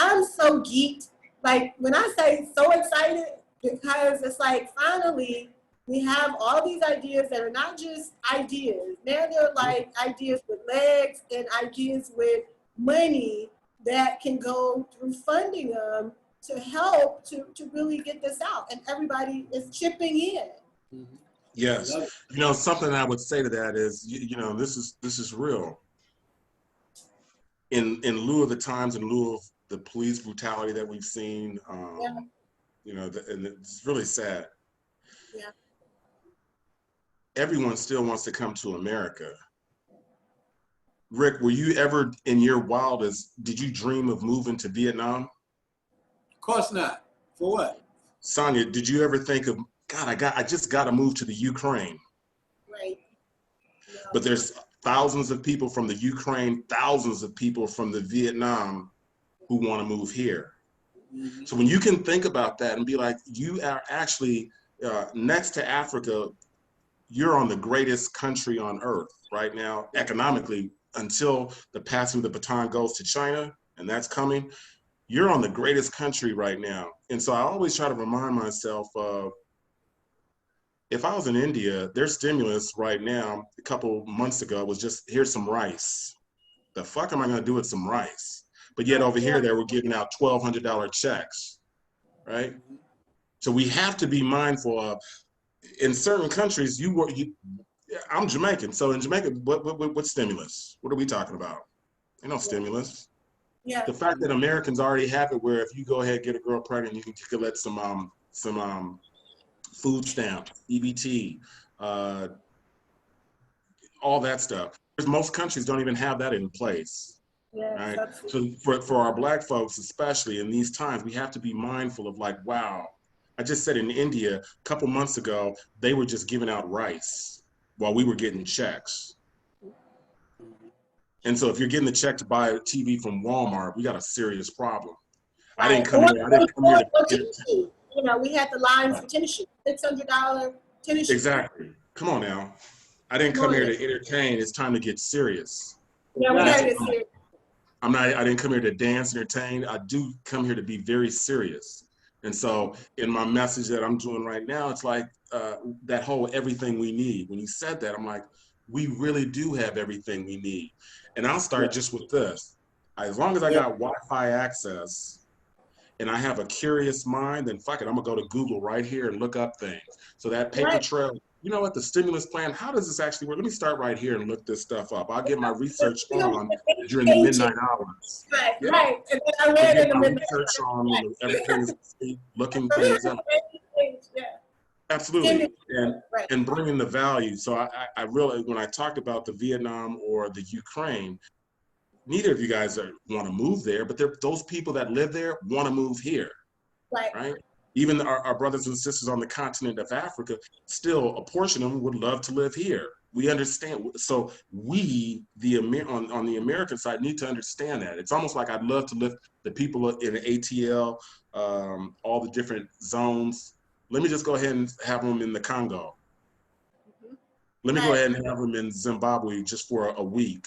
I'm so geeked. Like, when I say so excited, because it's like, finally, we have all these ideas that are not just ideas. Now they're like ideas with legs and ideas with money that can go through funding them to help to really get this out. And everybody is chipping in. Mm-hmm. Yes. Something I would say to that is, this is real. In lieu of the times, in lieu of the police brutality that we've seen, and it's really sad. Yeah. Everyone still wants to come to America. Rick, were you ever, in your wildest, did you dream of moving to Vietnam? Of course not. For what? Sonia, did you ever think of, God, I just got to move to the Ukraine? Right. No. But there's thousands of people from the Ukraine, thousands of people from the Vietnam who want to move here. Mm-hmm. So when you can think about that and be like, you are actually next to Africa, you're on the greatest country on earth right now, economically, until the passing of the baton goes to China, and that's coming. You're on the greatest country right now. And so I always try to remind myself of, if I was in India, their stimulus right now, a couple months ago, was just, here's some rice. The fuck am I gonna do with some rice? But yet over here, they were giving out $1,200 checks, right? So we have to be mindful of, in certain countries, I'm Jamaican. So in Jamaica, what stimulus? What are we talking about? Ain't no stimulus. Yeah. The fact that Americans already have it where if you go ahead and get a girl pregnant, you can collect some food stamps, EBT, all that stuff. Because most countries don't even have that in place. Yeah. Right? So for our Black folks, especially in these times, we have to be mindful of like, wow. I just said in India a couple months ago, they were just giving out rice while we were getting checks. And so if you're getting the check to buy a TV from Walmart, we got a serious problem. Right. I didn't come here to you know, we had the lines for tennis shoes, $600 tennis shoes. Exactly. Come on now. I didn't come here to entertain. It's time to get serious. Yeah, we gotta get serious. I didn't come here to dance, entertain. I do come here to be very serious. And so in my message that I'm doing right now, it's like that whole everything we need. When you said that, I'm like, we really do have everything we need. And I'll start just with this. As long as I got Wi-Fi access and I have a curious mind, then fuck it, I'm gonna go to Google right here and look up things. So that paper trail, you know what, the stimulus plan, how does this actually work? Let me start right here and look this stuff up. I'll get my research on during the midnight hours. Right. And then I read in the midnight research on everything is looking things up. Absolutely, and bringing the value. So I really, when I talked about the Vietnam or the Ukraine, neither of you guys want to move there, but those people that live there want to move here, right? Even our brothers and sisters on the continent of Africa, still a portion of them would love to live here. We understand. So we, on the American side, need to understand that. It's almost like I'd love to lift the people in the ATL, all the different zones. Let me just go ahead and have them in the Congo. Let me go ahead and have them in Zimbabwe just for a week,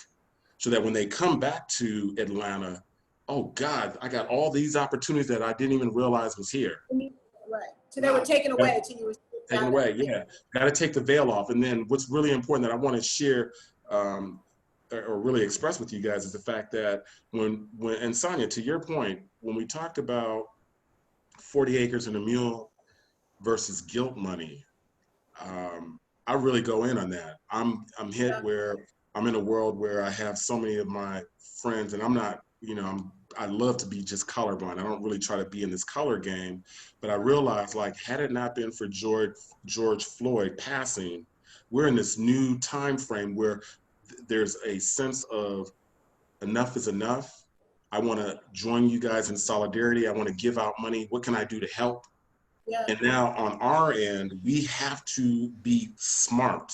so that when they come back to Atlanta, oh God, I got all these opportunities that I didn't even realize was here. Right. So they were taken away until you were taken away. Yeah, got to take the veil off. And then what's really important that I want to share or really express with you guys is the fact that when and Sonia, to your point, when we talked about 40 acres and a mule versus guilt money, I really go in on that. I'm hit where I'm in a world where I have so many of my friends, and I'm not, I love to be just colorblind. I don't really try to be in this color game, but I realized, like, had it not been for George Floyd passing, we're in this new time frame where there's a sense of enough is enough. I want to join you guys in solidarity. I want to give out money. What can I do to help? Yeah. And now on our end, we have to be smart.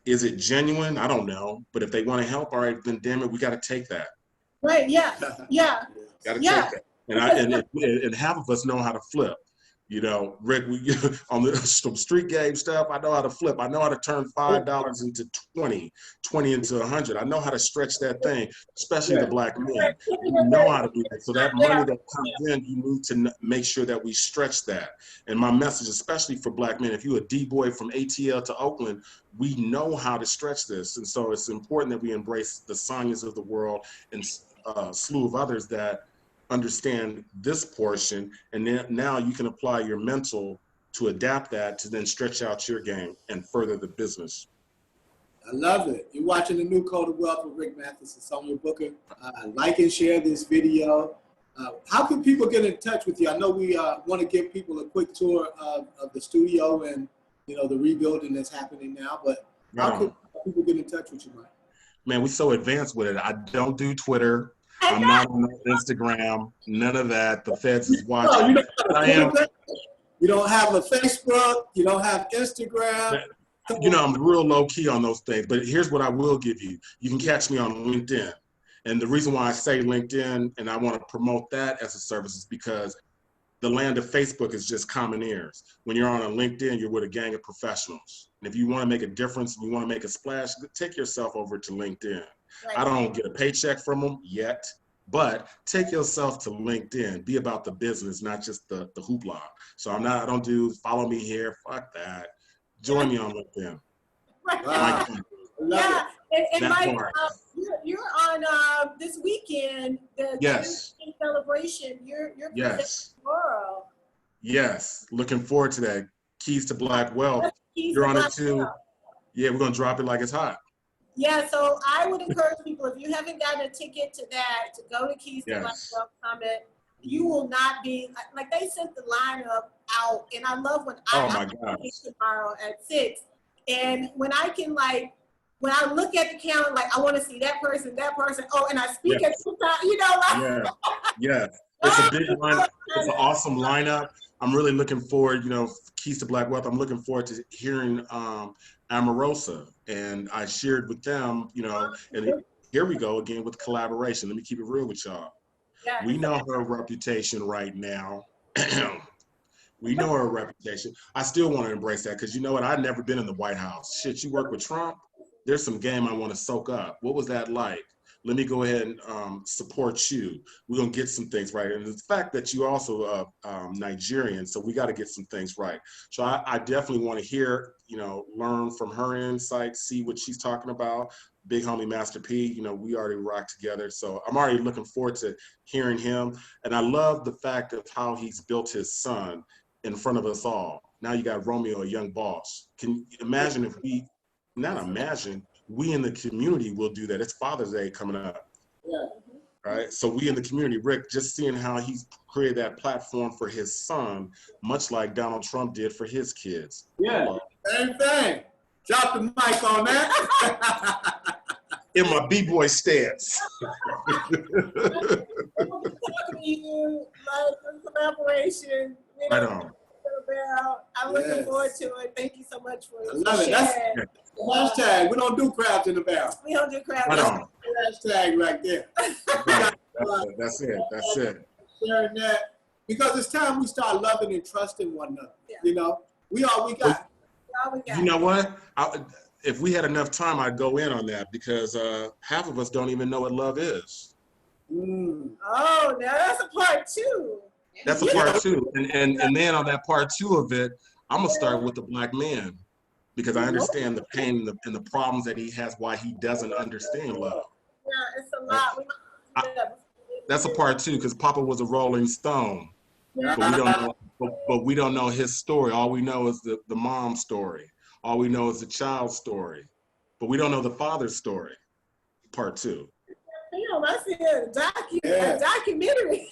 Is it genuine? I don't know. But if they want to help, all right, then damn it, we got to take that. Right, yeah, yeah. Got to take that. And half of us know how to flip. Rick, on the street game stuff, I know how to flip. I know how to turn $5 into 20 into 100. I know how to stretch that thing, especially the black men. We know how to do that. So that money that comes in, you need to make sure that we stretch that. And my message, especially for black men, if you're a D-boy from ATL to Oakland, we know how to stretch this. And so it's important that we embrace the Sonias of the world and a slew of others that understand this portion, and then now you can apply your mental to adapt that to then stretch out your game and further the business. I love it. You're watching the New Code of Wealth with Rick Mathis and Sonia Booker. Like and share this video. How can people get in touch with you? I know we want to give people a quick tour of the studio and the rebuilding that's happening now, but how can people get in touch with you, Mike? Man, we're so advanced with it. I don't do Twitter. I'm not on Instagram, none of that. The feds is watching. You don't have a Facebook, you don't have Instagram. I'm real low key on those things, but here's what I will give you. You can catch me on LinkedIn. And the reason why I say LinkedIn and I want to promote that as a service is because the land of Facebook is just common ears. When you're on a LinkedIn, you're with a gang of professionals. And if you want to make a difference, you want to make a splash, take yourself over to LinkedIn. Right. I don't get a paycheck from them yet, but take yourself to LinkedIn. Be about the business, not just the hoopla. So I don't do follow me here. Fuck that. Join me on LinkedIn. Right. Yeah. And Mike, you're on this weekend, the Juneteenth celebration. You're presenting tomorrow. Yes. Looking forward to that. Keys to Black Wealth. You're on it too. Yeah, we're gonna drop it like it's hot. Yeah, so I would encourage people, if you haven't gotten a ticket to that, to go to Keys to Black Yes. Wealth Summit. You will not be, like they sent the lineup out, and I love when Oh my I'm gosh. tomorrow at 6, and when I can when I look at the calendar, like I want to see that person, oh, and I speak at Yes. the time, you know, like. Yeah, yeah. It's a big lineup. It's an awesome lineup. I'm really looking forward, Keys to Black Wealth. I'm looking forward to hearing Amarosa. And I shared with them, and here we go again with collaboration. Let me keep it real with y'all. Yeah, We know her reputation right now. We know her reputation. I still want to embrace that because you know what? I've never been in the White House. Shit, you work with Trump. There's some game I want to soak up. What was that like? Let me go ahead and support you. We're going to get some things right. And the fact that you're also Nigerian, so we got to get some things right. So I definitely want to hear, learn from her insights, see what she's talking about. Big homie Master P, we already rock together. So I'm already looking forward to hearing him. And I love the fact of how he's built his son in front of us all. Now you got Romeo, a young boss. Can you imagine if we in the community will do that. It's Father's Day coming up. Yeah. Right? So we in the community, Rick, just seeing how he's created that platform for his son, much like Donald Trump did for his kids. Yeah, same thing. Drop the mic on that. In my B-boy stance. talking to you, like the collaboration. Right on. I'm looking forward to it. Thank you so much for I love it. sharing. That's the hashtag. We don't do crabs in the barrel. We don't do crab. Right on. Hashtag right there. Right. That's it. That's it. Sharing that because it's time we start loving and trusting one another. Yeah. We all we got. All we got. You know what? If we had enough time, I'd go in on that because half of us don't even know what love is. Oh, now that's a part 2. That's a part 2. And then on that part 2 of it, I'm going to start with the Black man because I understand the pain and the problems that he has, why he doesn't understand love. Yeah, it's a lot. That's a part 2 because Papa was a Rolling Stone. Yeah. But we don't know his story. All we know is the mom's story. All we know is the child's story. But we don't know the father's story. Part 2. Damn, I see a documentary.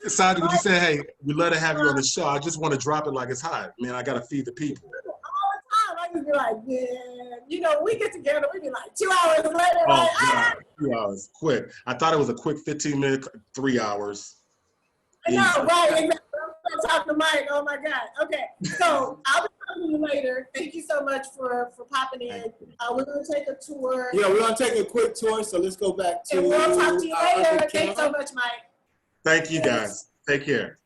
Sandy, would you say, hey, we'd love to have you on the show. I just want to drop it like it's hot. Man, I got to feed the people. All the time. I just be like, yeah. We get together, we be like 2 hours later. Oh, God. 2 hours. Quick. I thought it was a quick 15-minute, 3 hours. I know, right? Exactly. I'm talking to Mike. Oh, my God. Okay. So I'll be talking to you later. Thank you so much for popping in. We're going to take a tour. Yeah, we're going to take a quick tour. So let's go back to. And we'll talk to you later. Thanks so much, Mike. Thank you, guys. Take care.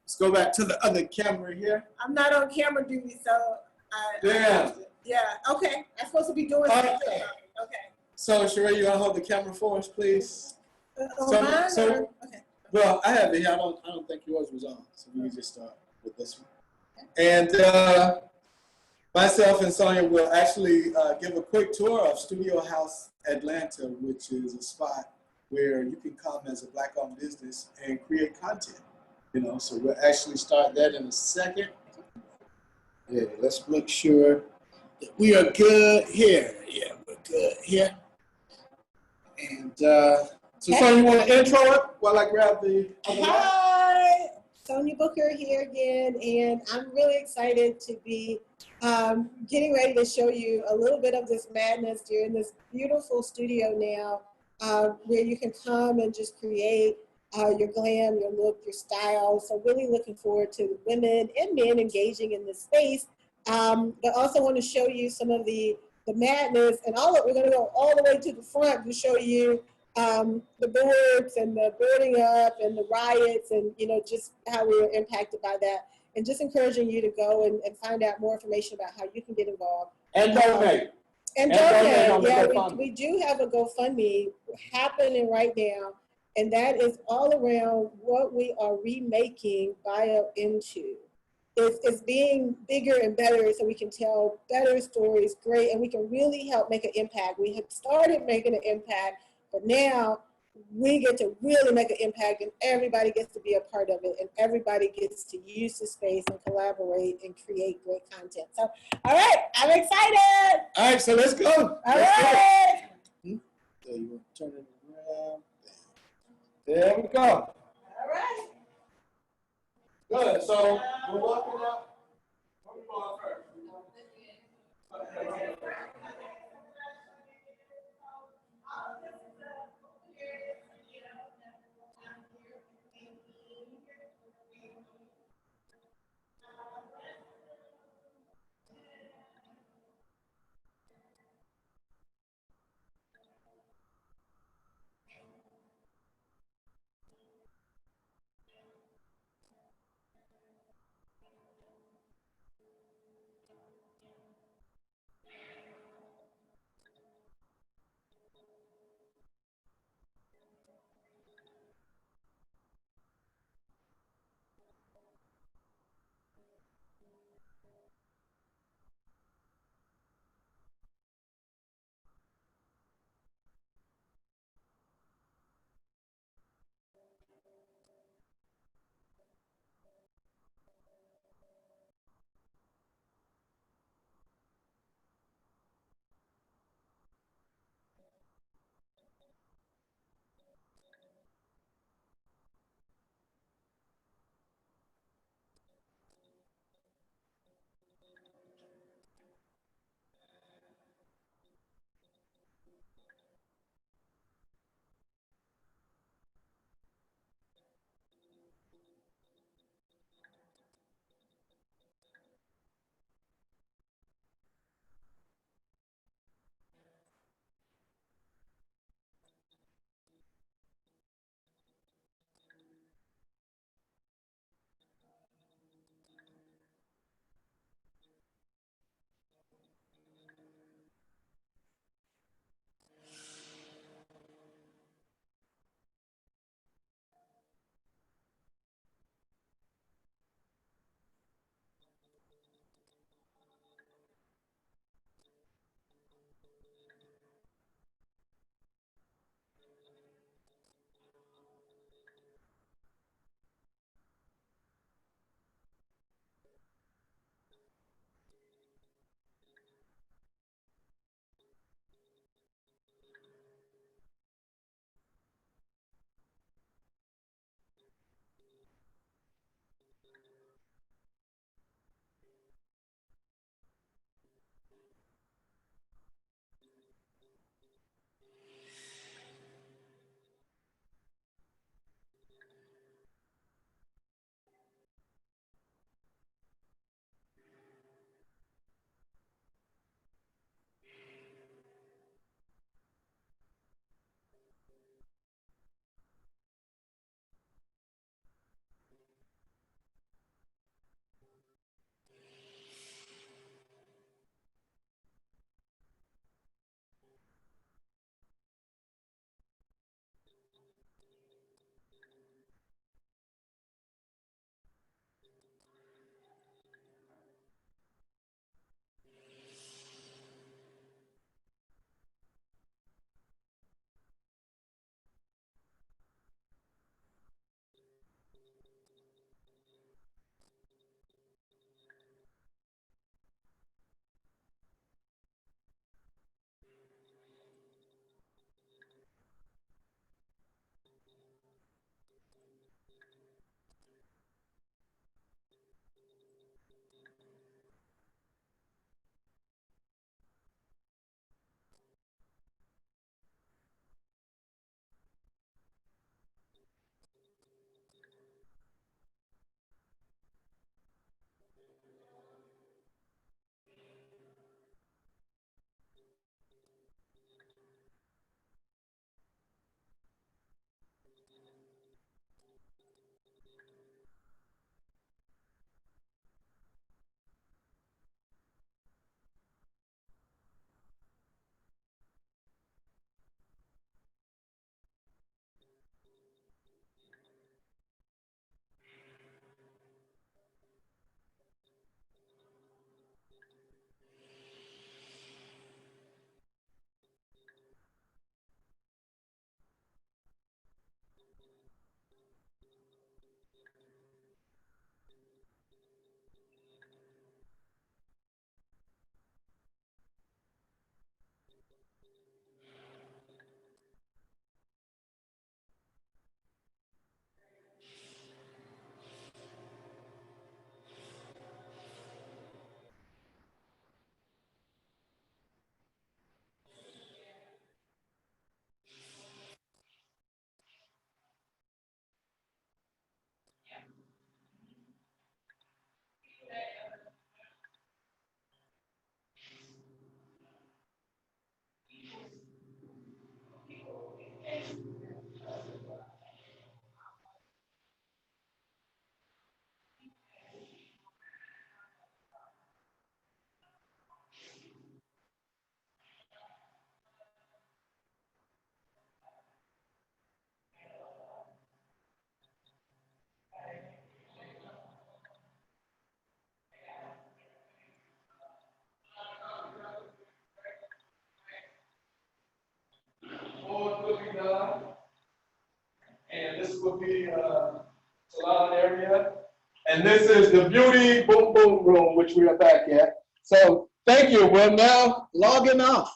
Let's go back to the other camera here. I'm not on camera duty, so. Damn. Yeah. Okay. I'm supposed to be doing something. Okay. So, Sheree, you want to hold the camera for us, please? Okay. Well, I have it here. I don't think yours was on, so we can just start with this one. And myself and Sonia will actually give a quick tour of Studio House Atlanta, which is a spot where you can come as a Black-owned business and create content. So we'll actually start that in a second. Yeah, let's make sure that we are good here. Yeah, we're good here. And so Sonia, you want to intro it while I grab the other mic? Hi, Sonia Booker here again, and I'm really excited to be getting ready to show you a little bit of this madness. You're in this beautiful studio now where you can come and just create your glam, your look, your style. So really looking forward to women and men engaging in this space, but also want to show you some of the madness and all of it. We're going to go all the way to the front to show you the boards and the boarding up and the riots and, just how we were impacted by that. And just encouraging you to go and find out more information about how you can get involved. And donate. And donate. Yeah, we do have a GoFundMe happening right now. And that is all around what we are remaking Bio into. It's being bigger and better so we can tell better stories, great, and we can really help make an impact. We have started making an impact, but now we get to really make an impact, and everybody gets to be a part of it, and everybody gets to use the space and collaborate and create great content. So, all right, I'm excited. All right, so let's go. All right. So you want to turn it around. There we go. All right. Good. So we're walking up. Where we going first? more cooking done. And this will be salon area. And this is the beauty boom boom room, which we are back at. So thank you. We're now logging off.